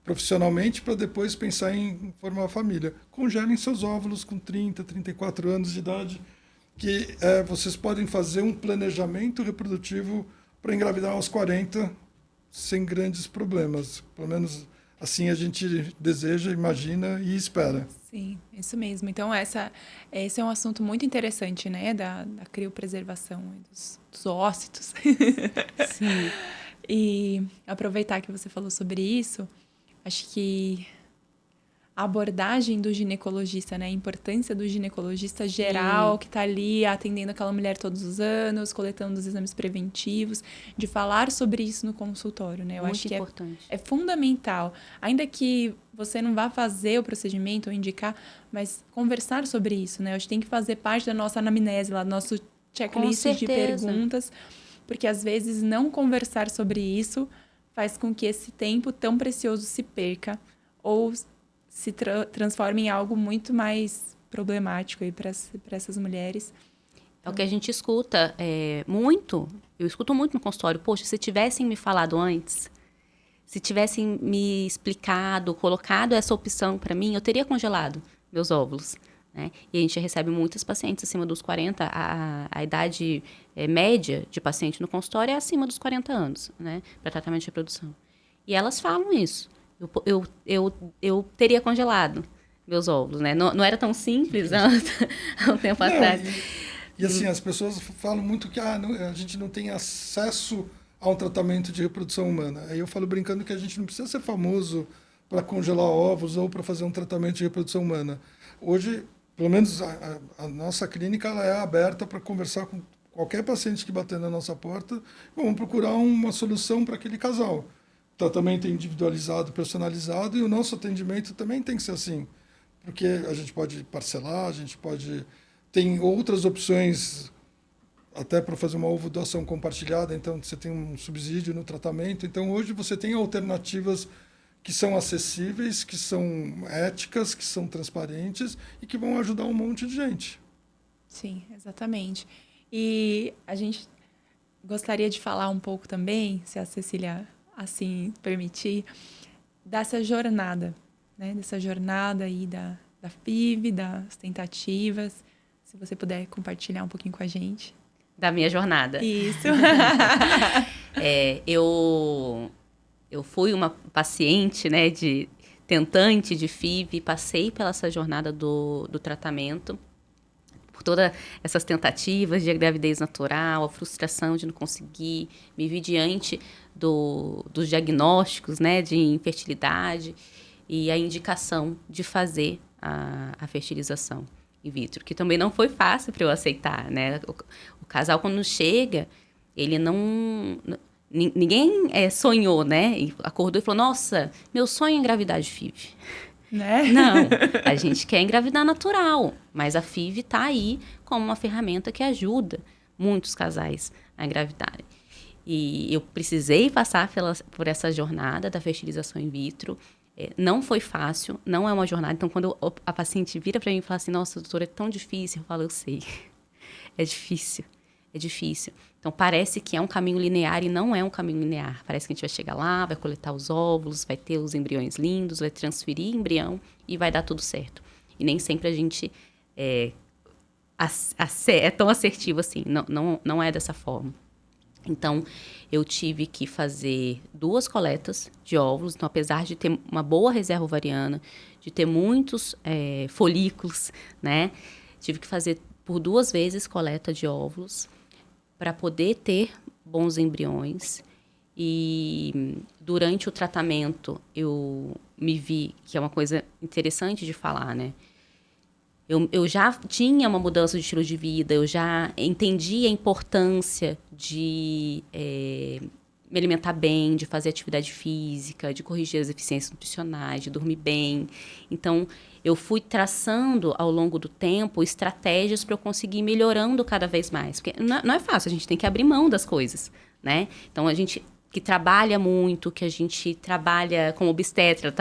profissionalmente para depois pensar em formar família. Congelem seus óvulos com 30, 34 anos de idade, que vocês podem fazer um planejamento reprodutivo para engravidar aos 40 sem grandes problemas. Pelo menos assim a gente deseja, imagina e espera. Sim, isso mesmo. Então, esse é um assunto muito interessante, né? Da criopreservação dos ócitos. Sim. E aproveitar que você falou sobre isso, acho que a abordagem do ginecologista, né? A importância do ginecologista geral, que está ali atendendo aquela mulher todos os anos, coletando os exames preventivos, de falar sobre isso no consultório, né? Eu Muito acho que importante. é fundamental. Ainda que você não vá fazer o procedimento ou indicar, mas conversar sobre isso, né? Eu acho que tem que fazer parte da nossa anamnese, lá, do nosso checklist de perguntas, porque às vezes não conversar sobre isso faz com que esse tempo tão precioso se perca ou se transforma em algo muito mais problemático para essas mulheres. É o que a gente escuta muito. Eu escuto muito no consultório. Poxa, se tivessem me falado antes, se tivessem me explicado, colocado essa opção para mim, eu teria congelado meus óvulos, né? E a gente recebe muitas pacientes acima dos 40. A idade média de paciente no consultório é acima dos 40 anos, né? Para tratamento de reprodução. E elas falam isso. Eu teria congelado meus óvulos, né? Não era tão simples há um tempo atrás. E assim, as pessoas falam muito que a gente não tem acesso a um tratamento de reprodução humana. Aí eu falo brincando que a gente não precisa ser famoso para congelar ovos ou para fazer um tratamento de reprodução humana. Hoje, pelo menos a nossa clínica ela é aberta para conversar com qualquer paciente que bater na nossa porta. Vamos procurar uma solução para aquele casal. Tratamento individualizado, personalizado, e o nosso atendimento também tem que ser assim, porque a gente pode parcelar, a gente pode... Tem outras opções, até para fazer uma ovo-doação compartilhada, então você tem um subsídio no tratamento. Então, hoje você tem alternativas que são acessíveis, que são éticas, que são transparentes e que vão ajudar um monte de gente. Sim, exatamente. E a gente gostaria de falar um pouco também, se a Cecília assim permitir, dessa jornada, né? Dessa jornada aí da FIV, das tentativas. Se você puder compartilhar um pouquinho com a gente. Da minha jornada. Isso. Eu fui uma paciente, né, tentante de FIV, passei pela essa jornada do tratamento, por todas essas tentativas de gravidez natural, a frustração de não conseguir, me vi diante dos diagnósticos, né, de infertilidade e a indicação de fazer a fertilização in vitro, que também não foi fácil para eu aceitar, né? O casal, quando chega, ele não... Ninguém sonhou, né? E acordou e falou, nossa, meu sonho é engravidar de FIV. Né? Não, a gente quer engravidar natural, mas a FIV está aí como uma ferramenta que ajuda muitos casais a engravidarem. E eu precisei passar por essa jornada da fertilização in vitro. Não foi fácil, não é uma jornada. Então, quando a paciente vira para mim e fala assim, nossa, doutora, é tão difícil, eu falo, eu sei, é difícil. Então, parece que é um caminho linear e não é um caminho linear. Parece que a gente vai chegar lá, vai coletar os óvulos, vai ter os embriões lindos, vai transferir embrião e vai dar tudo certo. E nem sempre a gente é tão assertivo assim, não é dessa forma. Então, eu tive que fazer 2 coletas de óvulos. Então, apesar de ter uma boa reserva ovariana, de ter muitos folículos, né? Tive que fazer por 2 vezes coleta de óvulos para poder ter bons embriões E durante o tratamento eu me vi, que é uma coisa interessante de falar, né? Eu já tinha uma mudança de estilo de vida, eu já entendi a importância de me alimentar bem, de fazer atividade física, de corrigir as deficiências nutricionais, de dormir bem. Então, eu fui traçando ao longo do tempo estratégias para eu conseguir ir melhorando cada vez mais. Porque não é fácil, a gente tem que abrir mão das coisas, né? Então, a gente que trabalha muito, que a gente trabalha como obstetra,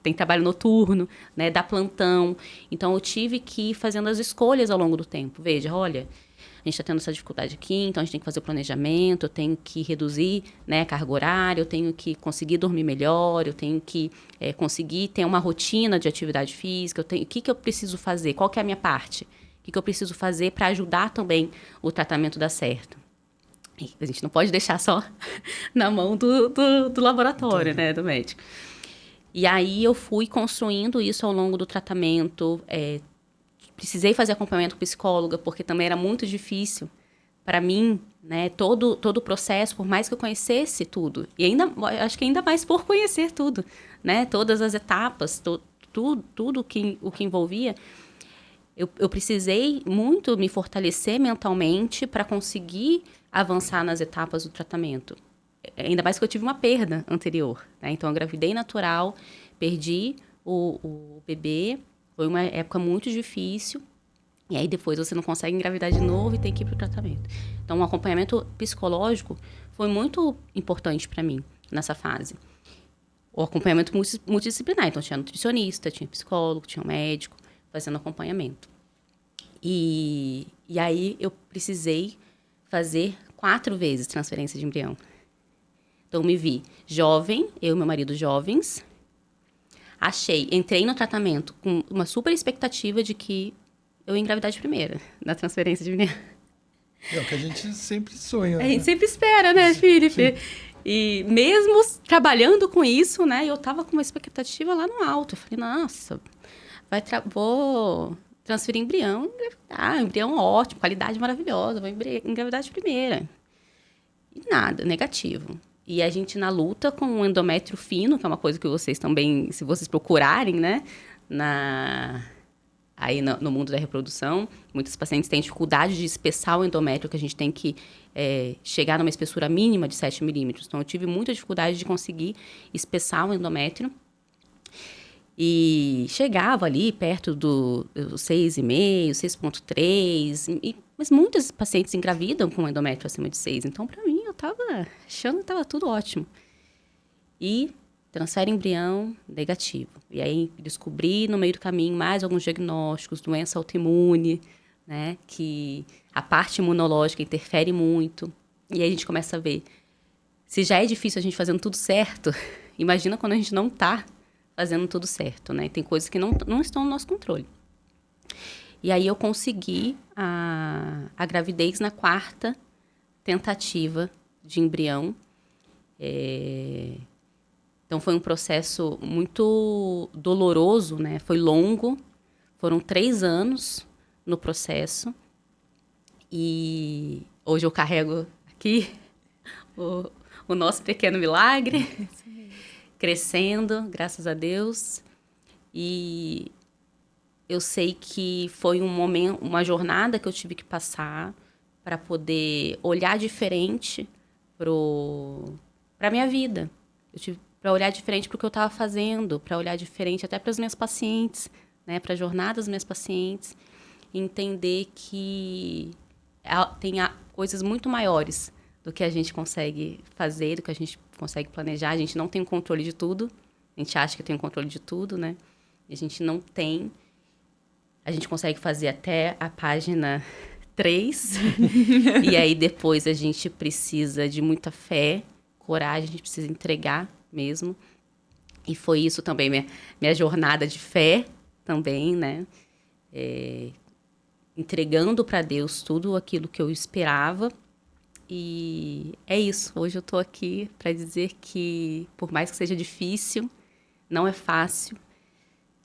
tem trabalho noturno, né, dá plantão. Então, eu tive que ir fazendo as escolhas ao longo do tempo. Veja, olha, a gente está tendo essa dificuldade aqui, então a gente tem que fazer o planejamento, eu tenho que reduzir, né, a carga horária, eu tenho que conseguir dormir melhor, eu tenho que conseguir ter uma rotina de atividade física, o que eu preciso fazer, qual que é a minha parte, o que eu preciso fazer para ajudar também o tratamento dar certo. E a gente não pode deixar só na mão do laboratório, né, do médico. E aí eu fui construindo isso ao longo do tratamento. Precisei fazer acompanhamento com psicóloga, porque também era muito difícil para mim, né? Todo o processo, por mais que eu conhecesse tudo. E acho que ainda mais por conhecer tudo, né? Todas as etapas, tudo o que envolvia. Eu precisei muito me fortalecer mentalmente para conseguir avançar nas etapas do tratamento. Ainda mais que eu tive uma perda anterior, né? Então, eu engravidei natural, perdi o bebê, foi uma época muito difícil, e aí depois você não consegue engravidar de novo e tem que ir para o tratamento. Então, o acompanhamento psicológico foi muito importante para mim nessa fase. O acompanhamento multidisciplinar, então tinha nutricionista, tinha psicólogo, tinha um médico fazendo acompanhamento. E aí eu precisei fazer 4 vezes transferência de embrião. Então, me vi jovem, eu e meu marido jovens. Entrei no tratamento com uma super expectativa de que eu ia engravidar de primeira, na transferência de embrião. É o que a gente sempre sonha. A gente sempre espera, né, Felipe? Sim. E mesmo trabalhando com isso, né, eu tava com uma expectativa lá no alto. Eu falei, nossa, vou transferir embrião e engravidar. Embrião ótimo, qualidade maravilhosa, vou engravidar de primeira. E nada, negativo. E a gente na luta com o endométrio fino, que é uma coisa que vocês também, se vocês procurarem, né, aí no mundo da reprodução, muitos pacientes têm dificuldade de espessar o endométrio, que a gente tem que chegar numa espessura mínima de 7 milímetros. Então, eu tive muita dificuldade de conseguir espessar o endométrio. E chegava ali perto do 6,5, 6,3, mas muitos pacientes engravidam com endométrio acima de 6. Então, para mim, eu estava achando que estava tudo ótimo. E transfere embrião negativo. E aí, descobri no meio do caminho mais alguns diagnósticos, doença autoimune, né? Que a parte imunológica interfere muito. E aí, a gente começa a ver, se já é difícil a gente fazendo tudo certo, imagina quando a gente não está fazendo tudo certo, né? Tem coisas que não estão no nosso controle. E aí eu consegui a gravidez na 4ª tentativa de embrião. Então, foi um processo muito doloroso, né? Foi longo, foram 3 anos no processo. E hoje eu carrego aqui o nosso pequeno milagre. Crescendo, graças a Deus. E eu sei que foi um momento, uma jornada que eu tive que passar para poder olhar diferente para a minha vida. Eu tive para olhar diferente para o que eu estava fazendo, para olhar diferente até para as minhas pacientes, né, para a jornada das minhas pacientes, e entender que tem coisas muito maiores do que a gente consegue fazer, do que a gente consegue planejar. A gente não tem o controle de tudo. A gente acha que tem o controle de tudo, né? E a gente não tem. A gente consegue fazer até a página 3. E aí, depois, a gente precisa de muita fé, coragem, a gente precisa entregar mesmo. E foi isso também, minha jornada de fé também, né? Entregando para Deus tudo aquilo que eu esperava. E é isso. Hoje eu estou aqui para dizer que, por mais que seja difícil, não é fácil.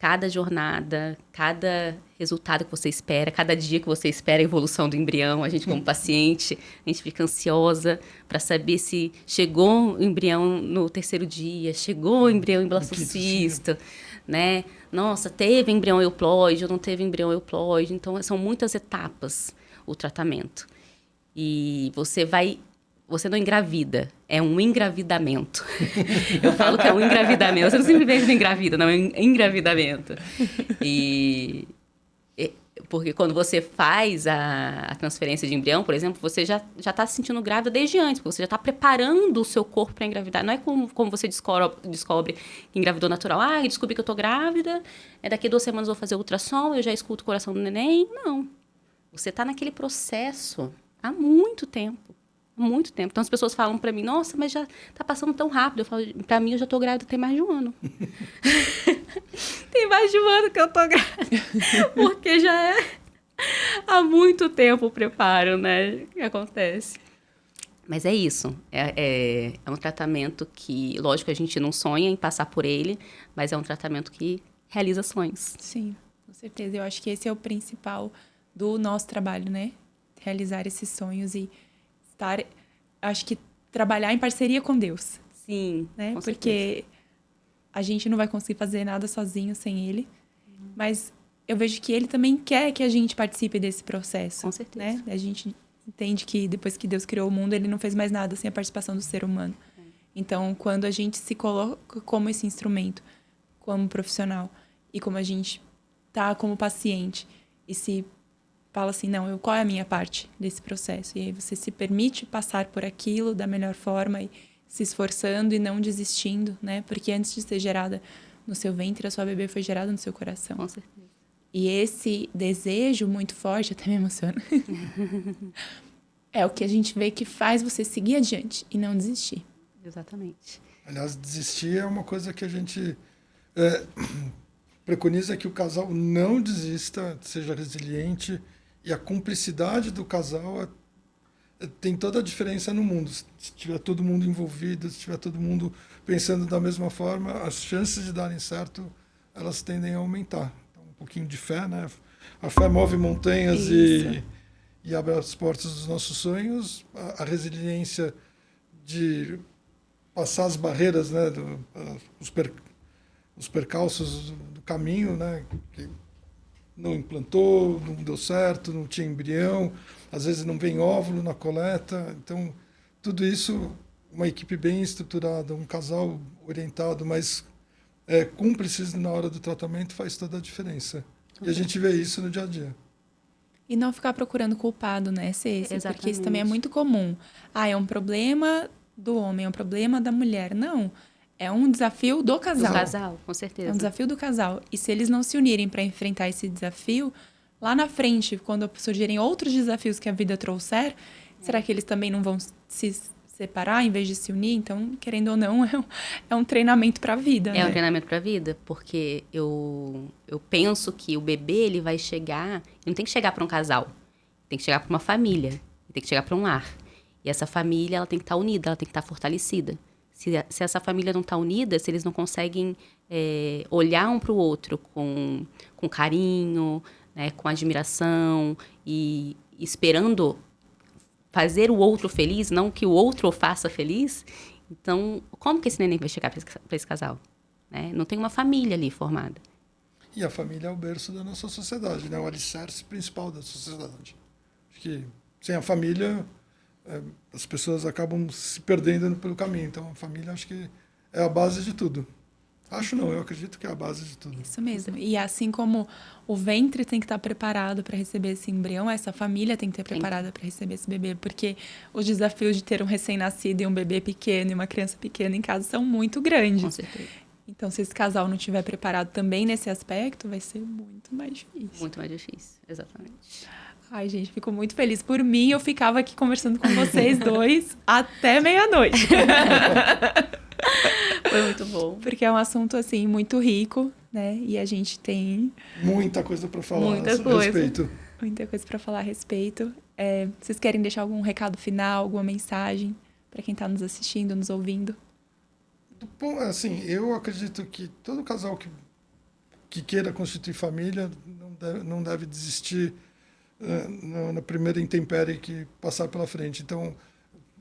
cada jornada, cada resultado que você espera, cada dia que você espera a evolução do embrião, a gente como paciente, a gente fica ansiosa para saber se chegou o embrião no 3º dia, chegou o embrião em blastocisto, né? Nossa, teve embrião euploide ou não teve embrião euploide. Então, são muitas etapas o tratamento. E você não engravida, é um engravidamento. Eu falo que é um engravidamento. Você não simplesmente engravida, não, é um engravidamento. Porque quando você faz a transferência de embrião, por exemplo, você já está se sentindo grávida desde antes, porque você já está preparando o seu corpo para engravidar. Não é como você descobre que engravidou natural. Descobri que eu estou grávida, daqui a 2 semanas eu vou fazer ultrassom, eu já escuto o coração do neném. Não. Você está naquele processo há muito tempo. Muito tempo. Então, as pessoas falam para mim, nossa, mas já tá passando tão rápido. Eu falo, para mim, eu já tô grávida tem mais de 1 ano. Tem mais de 1 ano que eu tô grávida. Porque já é há muito tempo o preparo, né? Que acontece. Mas é isso. É um tratamento que, lógico, a gente não sonha em passar por ele, mas é um tratamento que realiza sonhos. Sim, com certeza. Eu acho que esse é o principal do nosso trabalho, né? Realizar esses sonhos e acho que trabalhar em parceria com Deus. Sim, né? Com Porque a gente não vai conseguir fazer nada sozinho sem Ele. Mas eu vejo que Ele também quer que a gente participe desse processo. Com certeza. Né? A gente entende que depois que Deus criou o mundo, Ele não fez mais nada sem a participação do ser humano. Então, quando a gente se coloca como esse instrumento, como profissional, e como a gente tá como paciente, e se fala assim, não, qual é a minha parte desse processo? E aí você se permite passar por aquilo da melhor forma e se esforçando e não desistindo, né? Porque antes de ser gerada no seu ventre, a sua bebê foi gerada no seu coração. Com certeza. E esse desejo muito forte, até me emociona, é o que a gente vê que faz você seguir adiante e não desistir. Exatamente. Aliás, desistir é uma coisa que a gente preconiza que o casal não desista, seja resiliente. E a cumplicidade do casal tem toda a diferença no mundo. Se tiver todo mundo envolvido, se tiver todo mundo pensando da mesma forma, as chances de darem certo, elas tendem a aumentar. Então, um pouquinho de fé, né? A fé move montanhas e abre as portas dos nossos sonhos. A resiliência de passar as barreiras, né? Os percalços do caminho, né? Que não implantou, não deu certo, não tinha embrião, às vezes não vem óvulo na coleta. Então, tudo isso, uma equipe bem estruturada, um casal orientado, mas cúmplices na hora do tratamento faz toda a diferença. E a gente vê isso no dia a dia. E não ficar procurando culpado, né, Ceci? Exatamente. Porque isso também é muito comum. É um problema do homem, é um problema da mulher. Não. É um desafio do casal. Do casal, com certeza. É um desafio do casal. E se eles não se unirem para enfrentar esse desafio, lá na frente, quando surgirem outros desafios que a vida trouxer, será que eles também não vão se separar em vez de se unir? Então, querendo ou não, é um treinamento para a vida. É, né? Um treinamento para a vida, porque eu penso que o bebê ele vai chegar, não tem que chegar para um casal, tem que chegar para uma família, tem que chegar para um lar. E essa família ela tem que estar unida, ela tem que estar fortalecida. Se essa família não está unida, se eles não conseguem olhar um para o outro com carinho, né, com admiração e esperando fazer o outro feliz, não que o outro o faça feliz, então como que esse neném vai chegar para esse casal? Né? Não tem uma família ali formada. E a família é o berço da nossa sociedade, né? O alicerce principal da sociedade. Acho que sem a família as pessoas acabam se perdendo pelo caminho. Então, a família acho que é a base de tudo. Acho não, eu acredito que é a base de tudo. Isso mesmo. E assim como o ventre tem que estar preparado para receber esse embrião, essa família tem que estar preparada para receber esse bebê, porque os desafios de ter um recém-nascido e um bebê pequeno e uma criança pequena em casa são muito grandes. Com certeza. Então, se esse casal não estiver preparado também nesse aspecto, vai ser muito mais difícil. Muito mais difícil, exatamente. Ai, gente, fico muito feliz. Por mim, eu ficava aqui conversando com vocês dois até meia-noite. Foi muito bom. Porque é um assunto, assim, muito rico, né? E a gente tem... muita coisa para falar muita a respeito. Muita coisa para falar a respeito. Vocês querem deixar algum recado final, alguma mensagem para quem está nos assistindo, nos ouvindo? Bom, assim, eu acredito que todo casal que queira constituir família não deve desistir na primeira intempérie que passar pela frente. Então,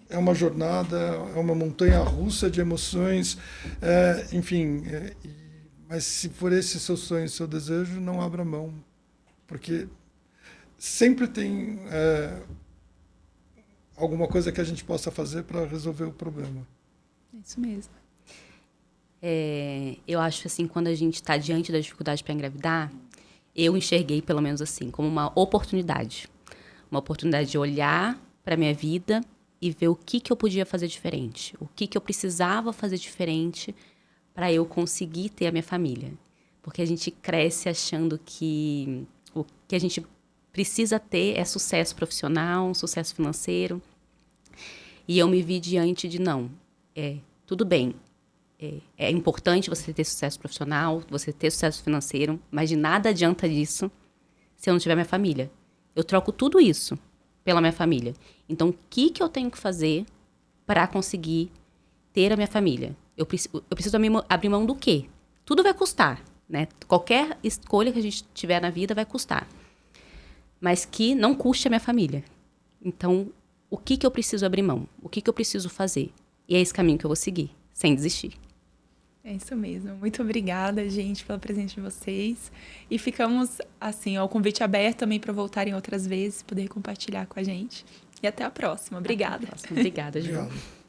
é uma jornada, é uma montanha-russa de emoções, enfim. Mas se for esse seu sonho, seu desejo, não abra mão, porque sempre tem alguma coisa que a gente possa fazer para resolver o problema. É isso mesmo. Eu acho assim, quando a gente está diante da dificuldade para engravidar, eu enxerguei, pelo menos assim, como uma oportunidade. Uma oportunidade de olhar para a minha vida e ver o que eu podia fazer diferente. O que eu precisava fazer diferente para eu conseguir ter a minha família. Porque a gente cresce achando que o que a gente precisa ter é sucesso profissional, um sucesso financeiro. E eu me vi diante de não. Tudo bem. É importante você ter sucesso profissional, você ter sucesso financeiro, mas de nada adianta disso se eu não tiver minha família. Eu troco tudo isso pela minha família. Então, o que eu tenho que fazer para conseguir ter a minha família? Eu preciso abrir mão do quê? Tudo vai custar, né? Qualquer escolha que a gente tiver na vida vai custar. Mas que não custe a minha família. Então, o que eu preciso abrir mão? O que eu preciso fazer? E é esse caminho que eu vou seguir, sem desistir. É isso mesmo. Muito obrigada, gente, pela presença de vocês. E ficamos, assim, ao convite aberto também para voltarem outras vezes, poder compartilhar com a gente. E até a próxima. Obrigada. Obrigada, Ju. Obrigado.